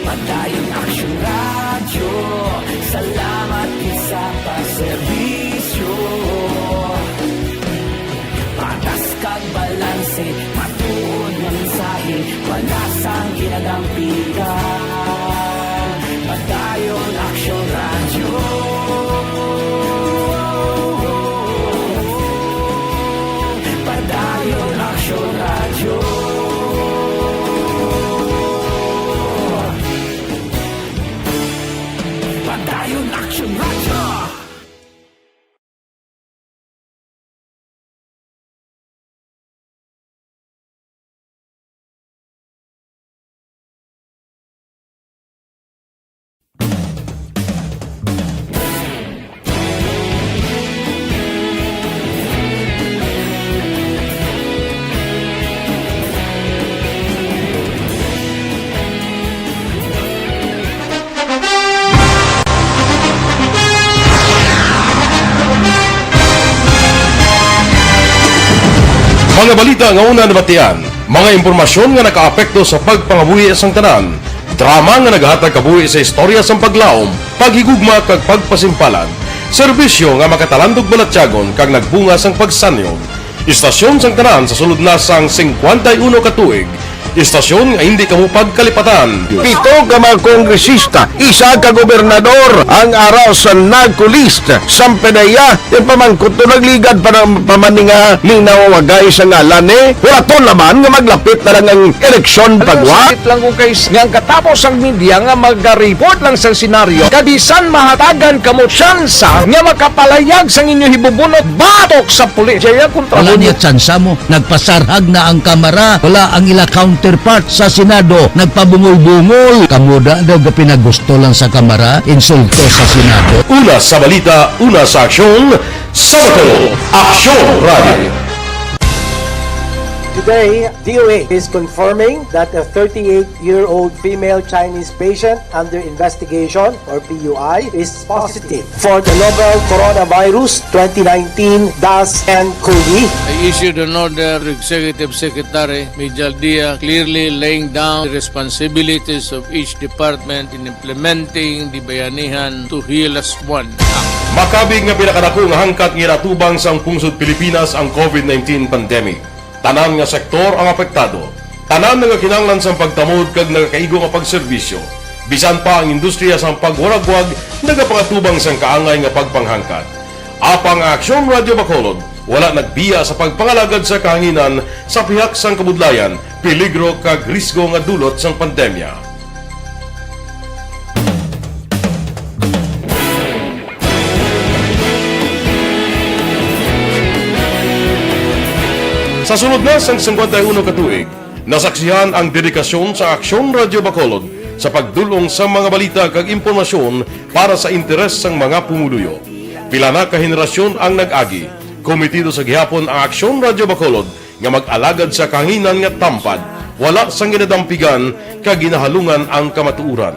Padayon Aksyon Radyo, salamat gid sa pagserbisyo. Patas kag balanse, matuod nga mensahe, wala sang ginadampigan. Padayon Aksyon Radyo. Padayon Aksyon Radyo. Padayon Aksyon Radyo. Mga balita nga una nabatian, mga impormasyon nga nakaapekto sa pagpangabuhi sang tanan, drama nga naghatag kabuhi sa istorya sang paglaom, paghigugma kag pagpasimpalan, serbisyo nga makatalandog balatyagon kag nagbunga sang pagsanyog, istasyon sang tanan sa sulod na sang 51 ka tuig, istasyon nga hindi kamupag kalipatan. 7 ka mga kongresista, 1 ka gobernador ang araw sa nagkulist sang pedaya yung pamangkot to nagligad para pamaninga minaw wagay sa ngalan wala to naman nga maglapit na lang ang eleksyon pagwa. Sakit lang kung guys nga katapos ang media nga mag-report lang sa senaryo kabisan mahatagan kamo tsansa nga makapalayag sang inyo hibubunot batok sa pulis. Jaya kontra wala niya tsansa mo, nagpasarhag na ang kamera, wala ang ila counterpart sa Senado, nagpabungol-bungol. Kamuda daw ga pinagusto lang sa kamera, insulto sa Senado. Una sa balita, una sa aksyon, sa Aksyon Radio. Today, DOA is confirming that a 38-year-old female Chinese patient under investigation, or PUI, is positive for the novel coronavirus 2019-nCoV. I issued an order to Executive Secretary Major Dia clearly laying down the responsibilities of each department in implementing the Bayanihan to Heal as One Act. Makabig nga pinakadako nga hangkat nga natubang sang pungsod Pilipinas ang COVID-19 pandemic. Tanan nga sektor ang apektado. Tanan nga kinahanglan sang pagtamod kag nagakaigo nga pagserbisyo. Bisan pa ang industriya sang pagwaragwag nagapangatubang sang kaangay nga pagpanghangkat. Apang Aksyon Radio Bacolod wala nagbiya sa pagpangalagad sa kahanginan sa pihak sang kabudlayan, peligro kag risgo nga dulot sang pandemya. Sa sunod na sang 51 ka tuig, nasaksihan ang dedikasyon sa Aksyon Radio Bacolod sa pagdulong sa mga balita kag impormasyon para sa interes sang mga pumuluyo. Pila na ka henerasyon ang nag-agi, komitido sa gihapon ang Aksyon Radio Bacolod nga mag-alagad sa kahanginan nga tampad, wala sang ginadampigan kag ginahalungan ang kamatuuran.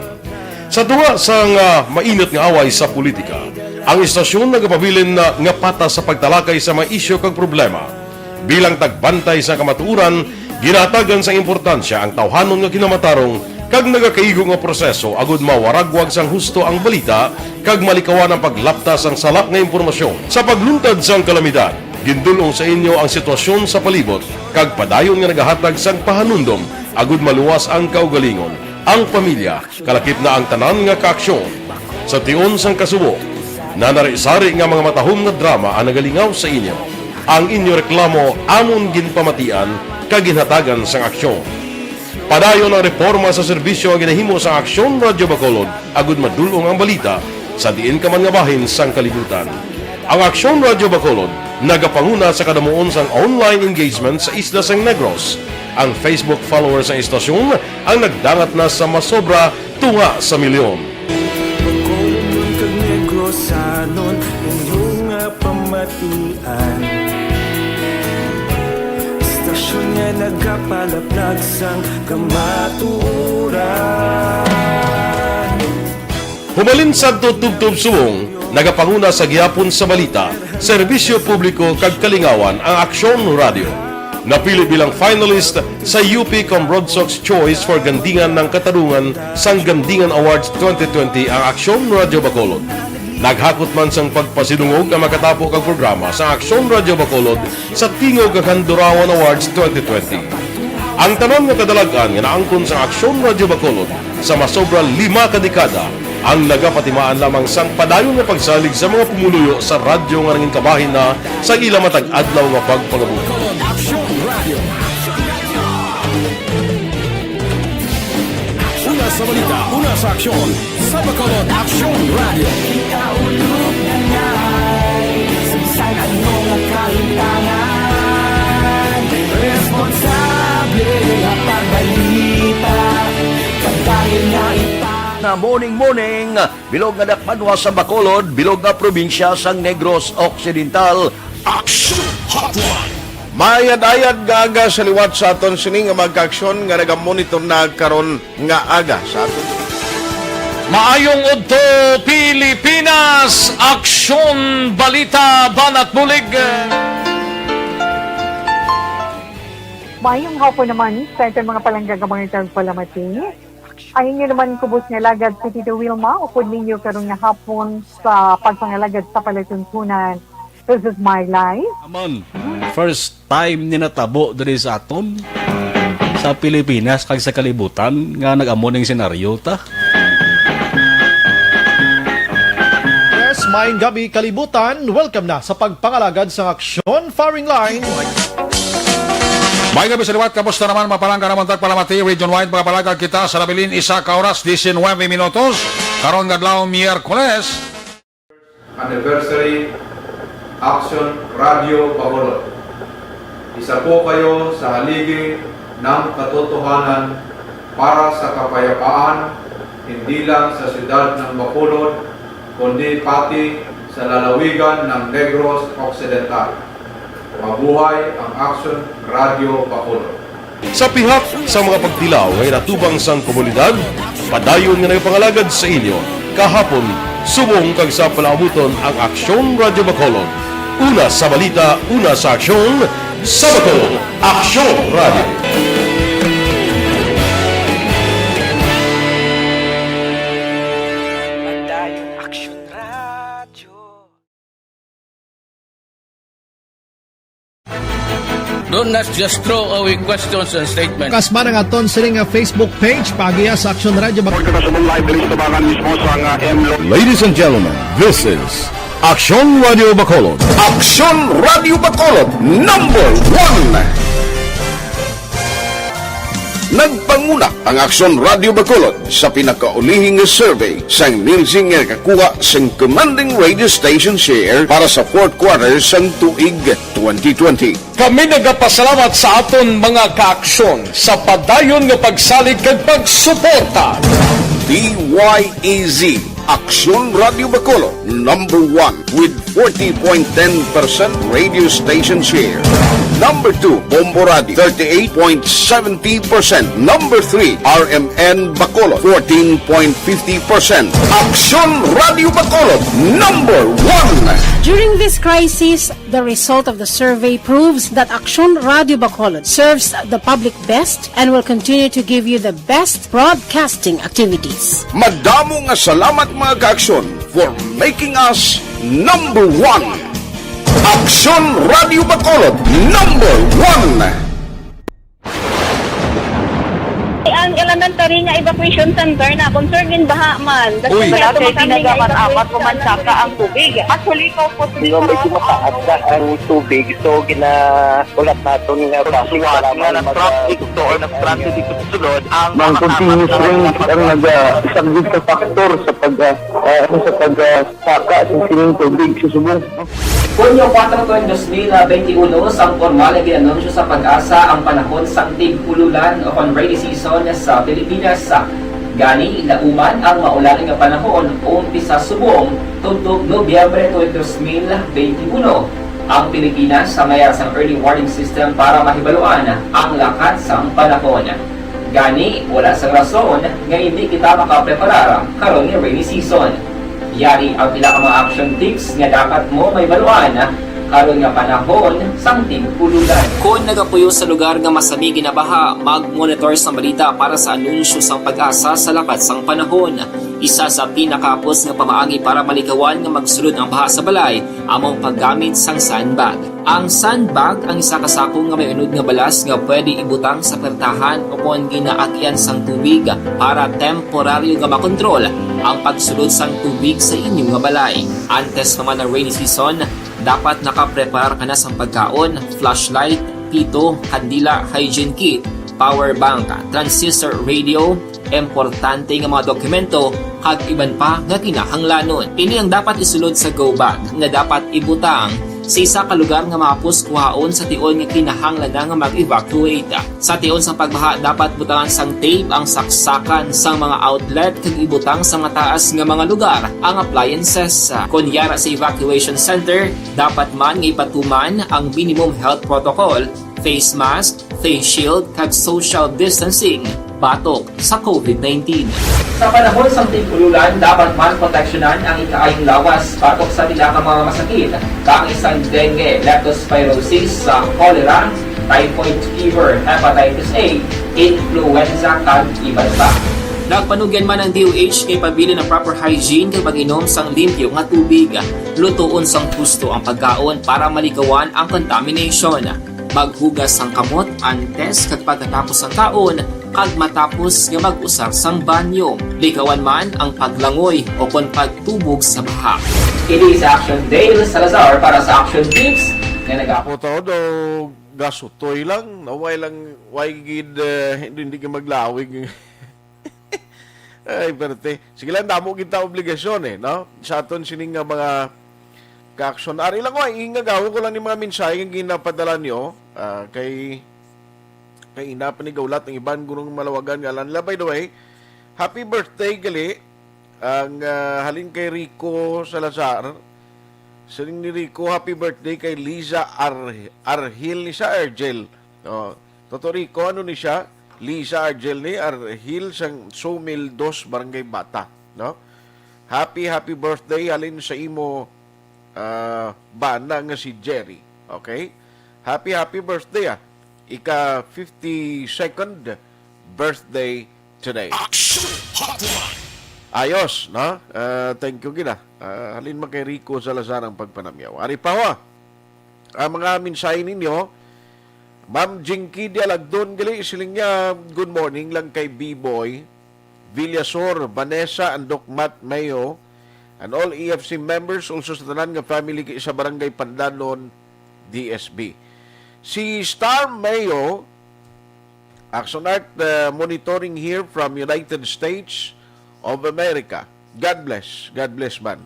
Sa tunga sang mainit nga away sa politika, ang istasyon nagapabilin na nga patas sa pagtalakay sa mga isyu kag problema. Bilang tagbantay sa kamatuuran, ginatagan sa importansya ang tawhanon nga kinamatarong kag nagakaigo nga proseso agud mawaragwag sang husto ang balita kag malikawan ang paglaptas ang salak nga impormasyon. Sa pagluntad sang kalamidad, gindulong sa inyo ang sitwasyon sa palibot kag padayon nga nagahatag sang pahanundom agud maluwas ang kaugalingon, ang pamilya, kalakip na ang tanan nga kaaksyon. Sa tion sang kasubo, nanari-sari nga mga matahom nga drama ang nagalingaw sa inyo. Ang inyo reklamo amon ginpamatian kag ginhatagan sang aksyon. Padayon ang reforma sa serbisyo ang ginahimo sa Aksyon Radio Bacolod agud madulong ang balita sa diin ka man nga bahin sang kalibutan. Ang Aksyon Radio Bacolod nagapanguna sa kadamuon sang online engagement sa isla sang Negros. Ang Facebook followers sa istasyon ang nagdangat na sa masobra tunga sa milyon. Bacolod kag Negros sanon inyong batian. Stasyon nga nagapalaplag sang kamaturan. Humalin sa tutubtub suwong, nagapanguna sa gihapon sa balita, serbisyo publiko kag kalingawan ang Aksyon Radio. Napili bilang finalist sa UP Broadsox Choice for Gandingan ng Katarungan sang Gandingan Awards 2020 ang Aksyon Radio Bacolod. Naghakot man sang pagpasinungog ang makatapo kag programa sa Aksyon Radio Bacolod sa Tingog kag Handurawan Awards 2020. Ang tanon nga kadalagan nga naangkon sa Aksyon Radio Bacolod sa masobra 5 kadekada ang nagapatimaan lamang sang padayon nga pagsalig sa mga pumuluyo sa radyo nga nangin kabahin na sa ila matag adlaw nga pagpangabuhi. Una sa balita, una sa aksyon, sa Bacolod Aksyon Radio. Ikaulog na ngay, sagsang ano nga kahintangan. Responsable nga pagbalita, pagdahil nga na morning, bilog nga dakpanwa sa Bacolod, bilog nga probinsya sang Negros Occidental. Aksyon Hotline. Mayad-ayad nga aga sa liwat sa aton sini nga magka-aksyon nga nagamonitor na karon nga aga sa aton. Maayong udto Pilipinas, Aksyon Balita Banat Bulig. Maayong hapon naman sa itong mga palanggagamang itong palamati. Ayun nyo naman kubos nga lagad sa Tito Wilma, upod ninyo karong nga hapon sa pagpangalagad sa palatuntunan. This is my life. Amon, first time ni natabo diri sa aton sa Pilipinas kag sa kalibutan nga nag-amo ning senaryo ta. Yes, maayong gabi kalibutan. Welcome na sa pagpangalagad sa Aksyon Firing Line. May gabi sa liwat, kamusta naman mapalangga naman tagpalamati, region-wide mga palagag kita sa labilin, 1 oras, 19 minutos, karon gadlaw Miyerkules. Anniversary Aksyon Radio Bacolod. Isa po kayo sa haligi ng katotohanan para sa kapayapaan, hindi lang sa siyudad ng Bacolod, kundi pati sa lalawigan ng Negros Occidental. Mabuhay ang Aksyon Radio Bacolod. Sa pihak sa mga pagtilaw ay natubang sang komunidad, padayon nga nagpangalagad sa inyo. Kahapon, subong kag sa palaabuton ang Aksyon Radio Bacolod. Una sa balita, una sa aksyon, sa Bacolod, Aksyon Radio. Do not just throw away questions and statements. Kasma nga aton sining nga Facebook page pagiya sa Aksyon Radio Bacolod. Ladies and gentlemen, this is Aksyon Radio Bacolod. Aksyon Radio Bacolod, number 1! Nagpanguna ang Aksyon Radio Bacolod sa pinakaulihing survey sang Nielsen nga kakuha sang commanding radio station share para sa fourth quarter sang tuig 2020. Kami nagapasalamat sa aton mga kaaksyon sa padayon nga pagsalig kag pagsuporta. DYEZ Aksyon Radio Bacolod, number 1 with 40.10% radio station share. Number 2, Bombo Radio, 38.70%. Number 3, RMN Bacolod, 14.50%. Aksyon Radio Bacolod, number 1. During this crisis, the result of the survey proves that Aksyon Radio Bacolod serves the public best and will continue to give you the best broadcasting activities. Madamo nga salamat mga kaaksyon for making us number 1. Aksyon Radio Bacolod, number 1. Ang elementary nga evacuation center na concerned baha man. Uy, dati tinagaman apat pumansaka ang tubig. Actually, ko po medyo mataas na ang tubig. So, ginaulat natin nga pasuwala nga ng traffic to or ng traffic dito sunod. Ang continuous rain ang nag-subject sa factor sa pagsaka sa sining tubig sa Subong. Hunyo 4, 2021, sang formal na ginanunsyo sa Pag-asa ang panahon sang tig-ululan o rainy season sa Pilipinas. Gani, lauman ang maulan nga panahon umpisa subong tuntog Nobyembre 2021. Ang Pilipinas sa mayroon sa early warning system para mahibaluan ang lakat sa panahon. Gani, wala sa rason nga hindi kita makapreparar karon nga rainy season. Yari ang pila ka mga action tips nga dapat mo mahibaluan karon nga panahon sang tigulugan. Kung nagapuyo sa lugar nga masami ginabaha, mag-monitor sa balita para sa anunsyo sang pag-asa sa lakat sang panahon. Isa sa pinakapos nga pamaagi para malikawan nga magsulod ang baha sa balay, among paggamit sang sandbag. Ang sandbag ang isa kasakong nga may unod nga balas nga pwede ibutang sa pertahan upon ginaagyan sang tubig para temporaryo nga makontrol ang pagsulod sang tubig sa inyong nga balay. Antes naman ng rainy season, dapat nakaprepare ka na sa pagkaon, flashlight, pito, kandila, hygiene kit, power bank, transistor radio, importante nga mga dokumento, kag iban pa nga kinahanglanon. Ini ang dapat isulod sa go bag nga dapat ibutang sa isa ka lugar nga mapus kuhaon sa tion nga kinahanglan nga mag-evacuate. Sa tion sa pagbaha dapat butangan sang tape ang saksakan sang mga outlet kag ibutang sa mga taas nga mga lugar ang appliances. Kunyara sa evacuation center, dapat man nga ipatuman ang minimum health protocol, face mask, face shield kag social distancing batok sa COVID-19. Sa panahon sa tigululan, dapat man proteksyonan ang ikaayong lawas batok sa pila ka mga masakit, kang isang dengue, leptospirosis, cholera, typhoid fever, hepatitis A, influenza, kag iban pa. Nagpanugyan man ang DOH kay pabili ng proper hygiene kay pag-inom sang limpyo nga tubig. Lutuon sang gusto ang pagkaon para malikawan ang contamination. Maghugas sang kamot antes kag pagkatapos ang kaon kag matapos nga mag-usar sang banyo. Likawan man ang paglangoy o kon pagtubog sa baha. Kini sa Action Dale Salazar para sa Action Tips nga Puto do gasutoy lang, naway lang way gid hindi ka maglawig. Ay, perte. Sige lang, damo kita obligasyon no? Sa aton sining nga mga ka-action. Ari lang ko, ingagawa ko lang ni mga mensahe yung ginapadala nyo kay inapanigaw ng ibang gunong malawagan nga lang. By the way, happy birthday gali ang halin kay Rico Salazar. Sining ni Rico, happy birthday kay Liza Arhil ni sa Argel. Toto Rico, ano ni siya? Liza Argel ni Arhil sang Sumil 2, Barangay Bata. No? Happy birthday halin sa imo bana nga si Jerry. Okay? Happy birthday Ika 52nd birthday today. Ayos, no? Thank you gina. Halin man kay Rico Salazar ang pagpanamyaw. Ari pa ho. Ang mga mensahe ninyo, Ma'am Jinky Dialagdon gali siling niya good morning lang kay B-Boy, Villasor, Vanessa, and Doc Matt Mayo, and all EFC members, also sa tanan nga family sa Barangay Pandanon, DSB. Si Star Mayo, Action Art monitoring here from United States of America. God bless man.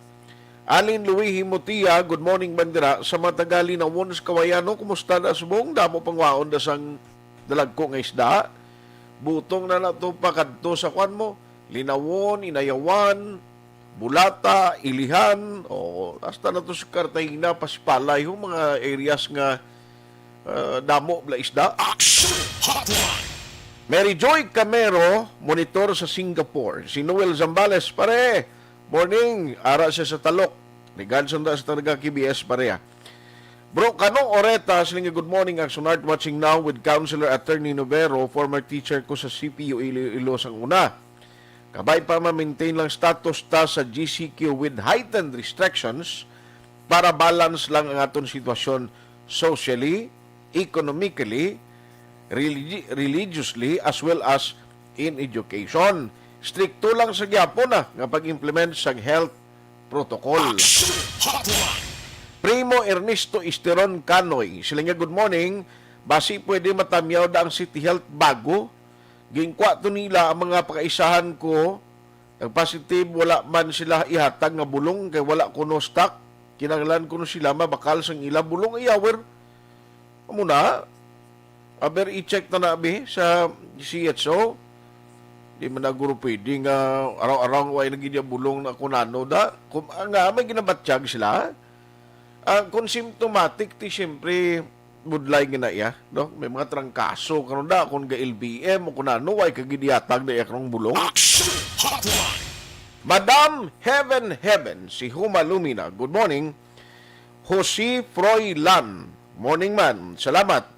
Alin Louis Himotia, good morning bandira. Sa mga tagali na Wons Kawayano, kumusta na subong? Damo pangwaon na sang dalag ko nga isda. Butong na nato pakadto sa kwan mo. Linawon, Inayawan, Bulata, Ilihan, hasta na to sa Cartagena, Paspalay, yung mga areas nga damo bla isda. Mary Joy Camero, monitor sa Singapore. Si Noel Zambales, pare, morning, ara siya sa Talok. Niganson da sa talaga KBS, pareha. Bro, kanong oreta, siling good morning, Action Art, watching now with Councilor Attorney Novero, former teacher ko sa CPU Ilos ang una. Kabay pa ma-maintain lang status ta sa GCQ with heightened restrictions para balance lang ang aton sitwasyon socially, economically, religiously, as well as in education. Stricto lang sa gyapon nga pag-implement sa health protocol. Primo Ernesto Isteron Canoy, sila nga good morning, basi pwede matamyaw da ang City Health bago. Gingkwa to nila ang mga pakaisahan ko, nag-positive, wala man sila ihatag nga bulong, kay wala kuno stock, kinanglan kuno sila mabakal sang ila bulong iyawer. Muna, aber i-check na nabi sa CHO, Di man na guro pwede nga araw-araw ay naging niya bulong na kunano da. Kung nga may ginabatsyag sila. Kung symptomatic, ti siyempre budlay nga na iya. No? May mga trangkaso karon da. Kung ga LBM o kunano ay kagidiyatag na iya karong bulong. Madam Heaven, si Huma Lumina. Good morning. Jose Froilan. Morning man. Salamat.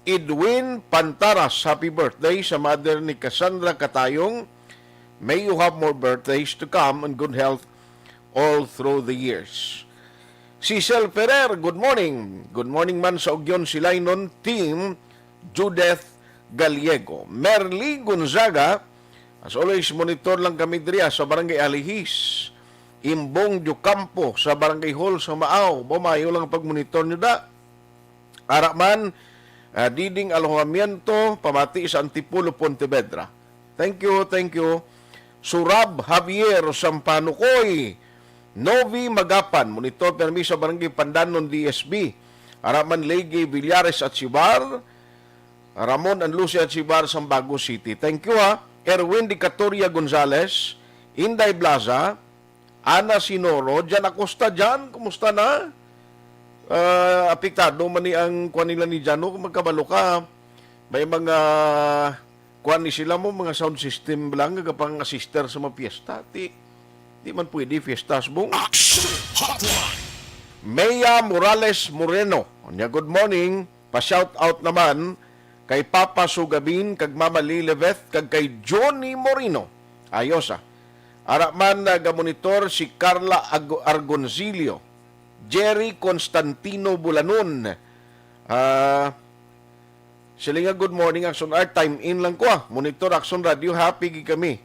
Edwin Pantaras, happy birthday sa mother ni Cassandra Katayong. May you have more birthdays to come and good health all through the years. Cecil Ferrer, good morning. Good morning man sa Ugyon Silainon team, Judith Gallego. Merly Gonzaga, as always, monitor lang kami diriya sa Barangay Alihis. Imbong Ducampo sa Barangay Hall sa Maaw. Bumayo lang pag-monitor nyo da. Araman, Diding Alojamiento, pamati sa Antipulo, Pontevedra. Thank you. Surab Javier Sampanukoy, Novi Magapan, monitor permi sa Barangay Pandanon, DSB. Araman Legi Villares at Sibar. Ramon and Lucia at Sibar, Sambago City. Thank you ha. Erwin Di Catoria Gonzales, Inday Blaza, Ana Sinoro, Jan Acosta dyan, kumusta na? Apektado man ni ang kuan nila ni Jano, kung magkabalo ka, may mga kuan ni sila mo, mga sound system lang, kapang sister sa mga piyesta. Di man pwede, fiesta subong. Maya Morales Moreno, good morning, pa-shout out naman, kay Papa Sugabin, kag Mama Lilibeth, kag kay Johnny Moreno. Ayos Araman monitor si Carla Argoncillo, Jerry Constantino Bulanon. Sila nga good morning, Aksyon Art, time in lang ko Monitor Aksyon Radio, happy kami.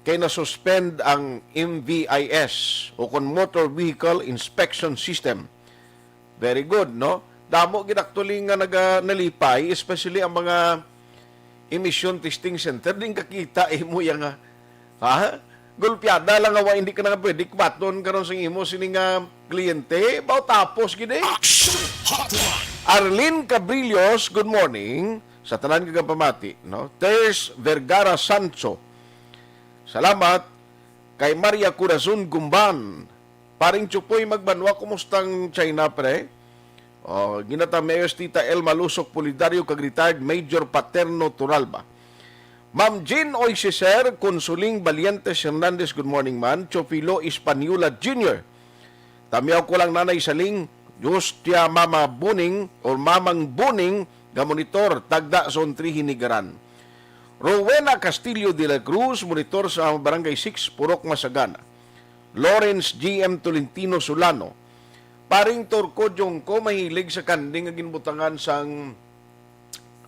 Kaya na-suspend ang MVIS o Motor Vehicle Inspection System. Very good, no? Damo ginaktuling nga nalipay, especially ang mga emission testing center, din kakita mo yung gulpiada lang nga hindi ka na pwede baton karon sa imo sining kliyente, baw tapos gid Arlene Cabrillos, good morning sa tanan kag pamati, no? There's Vergara Sancho. Salamat kay Maria Corazon Gumban. Paring Chupoy Magbanwa, kumustang China pre? Ginata Mayos Tita Elma Lusok Polidario kag retired Major Paterno Turalba. Ma'am Jean Oisiser, Consuling Valientes Hernandez, good morning man. Chofilo Hispaniola Jr. Tamiyaw ko lang nanay saling, Justia Mama Buning or Mamang Buning, gamonitor, Tagda Zone 3 Hinigaran. Rowena Castillo de la Cruz, monitor sa Barangay 6, Purok Masagana. Lawrence GM Tolentino Solano. Paring Torco Jongko, mahilig sa kanding aging butangan sang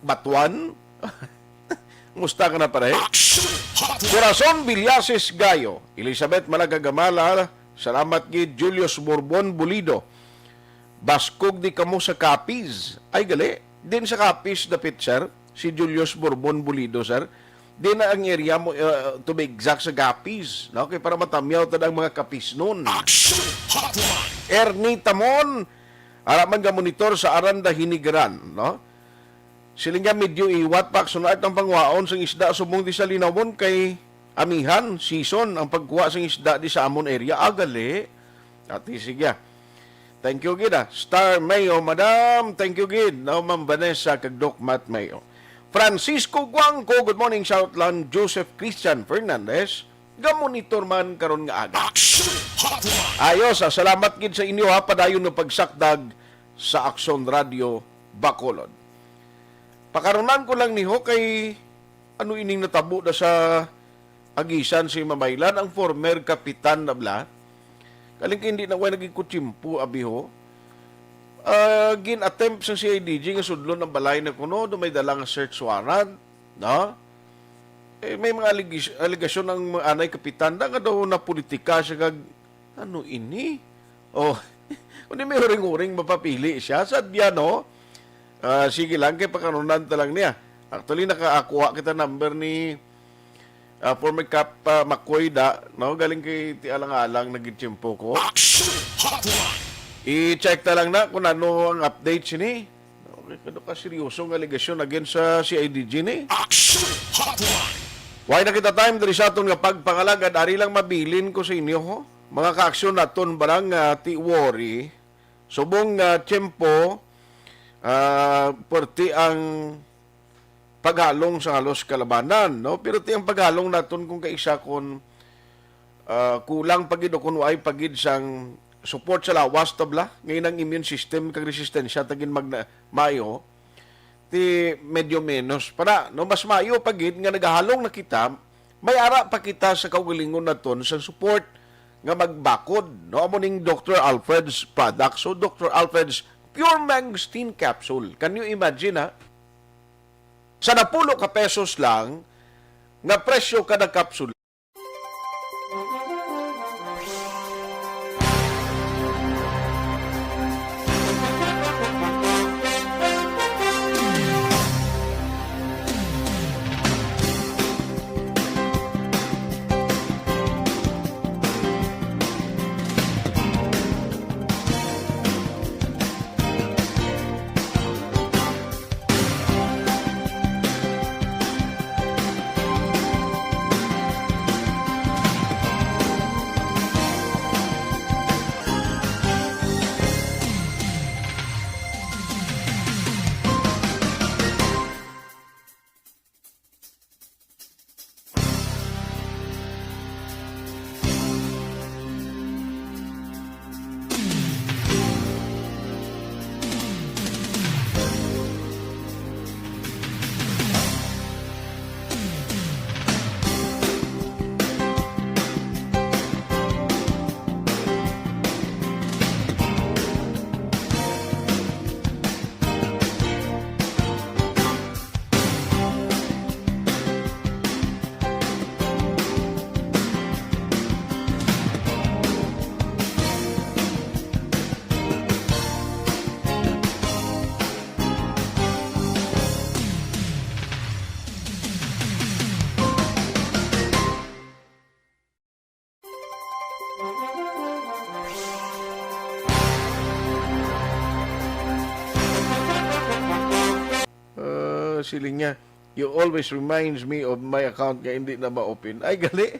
Batuan. Musta ka na pare? Corazon Villases Gayo, Elizabeth Malagagamala, salamat gid Julius Bourbon Bulido. Baskog di kamo sa Capiz. Ay gali, din sa Capiz dapit sir, si Julius Bourbon Bulido sir. Di na ang area mo to be exact sa Capiz, no? Okay, para matamyaw ta ang mga Capiz noon. Ernie Tamon, araman ga monitor sa Aranda Hinigaran, no? Siling nga medyo iwat pa sunod ang pangwaon sang isda subong di sa linawon kay amihan season ang pagkuha sang isda di sa amon area agali. Ati sige. Thank you gid Star Mayo, madam. Thank you gid. No, Ma'am Vanessa kag Doc Matt Mayo. Francisco Guangco, good morning Southland. Joseph Christian Fernandez, gamonitor man karon nga aga. Ayos, salamat gid sa inyo padayon no pagsakdag sa Aksyon Radio Bacolod. Pakaronan ko lang niho kay ano ining natabo da sa agisan si Mamaylan ang former kapitan na bla. Kaling hindi na way naging kutsimpo abiho. Gin-attempt sa CIDG nga sudlon ng balay na kuno, may dalang search warrant, no? May mga aligasyon ng anay kapitan da nga daw na politika siya kag ano ini? Kundi may huring-huring mapapili siya sadya, no? Sige lang kay pakanunan talang niya. Actually nakaakuha kita number ni former Cap McCoy da, no? Galing kay ti alang-alang nagitsimpo ko. I-check ta lang na kung ano ang update sini. Okay, kado ka seryosong aligasyon against sa CIDG ni. Why na kita time diri sa aton nga pagpangalagad ari lang mabilin ko sa inyo ho. Mga kaaksyon naton barang ti worry. Subong tiyempo perti ang paghalong sa halos kalabanan, no? Pero ti ang paghalong naton kung kaisa kon kulang pagid o kun ay pagid sang support sa lawas tabla ngayon ang immune system kag resistensya tagin mayo ti medyo menos para no mas mayo pagid nga nagahalong na kita may ara pa kita sa kaugalingon naton sa support nga magbakod no amo ning Dr. Alfred's product. So Dr. Alfred's Pure Mangosteen Capsule, can you imagine ha, sa 10 ka pesos lang nga presyo kada capsule. Siling niya, you always reminds me of my account nga hindi na ma-open. Ay, gali.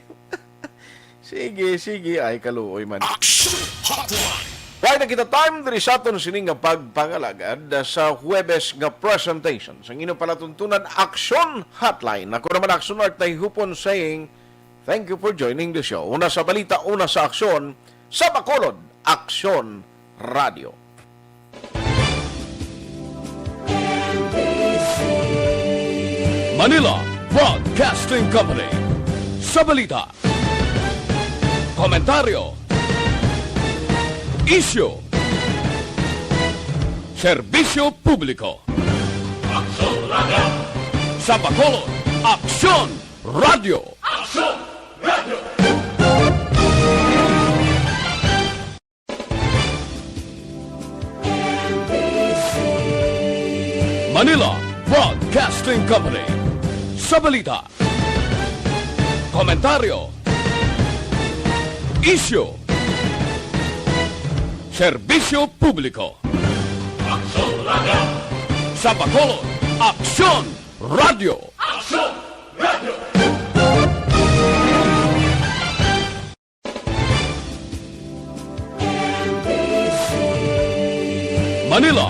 Sige, ay kaluoy man. Aksyon Hotline. Why na kita time diri sa aton sining nga pagpangalagad sa Huwebes nga presentation. Sa inyong palatuntunan, Aksyon Hotline. Ako naman Aksyon Art Tayhopon saying, thank you for joining the show. Una sa balita, una sa aksyon, sa Bacolod, Aksyon Radio. Manila Broadcasting Company. Sa balita, komentaryo, issue, serbisyo publiko. Aksyon Radio. Sa Bacolod, Aksyon Radio. Aksyon Radio. Manila Broadcasting Company. Sa balita, komentaryo, issue, serbisyo publiko. Aksyon Radio. Sa Bacolod, Aksyon Radio. Aksyon Radio. Manila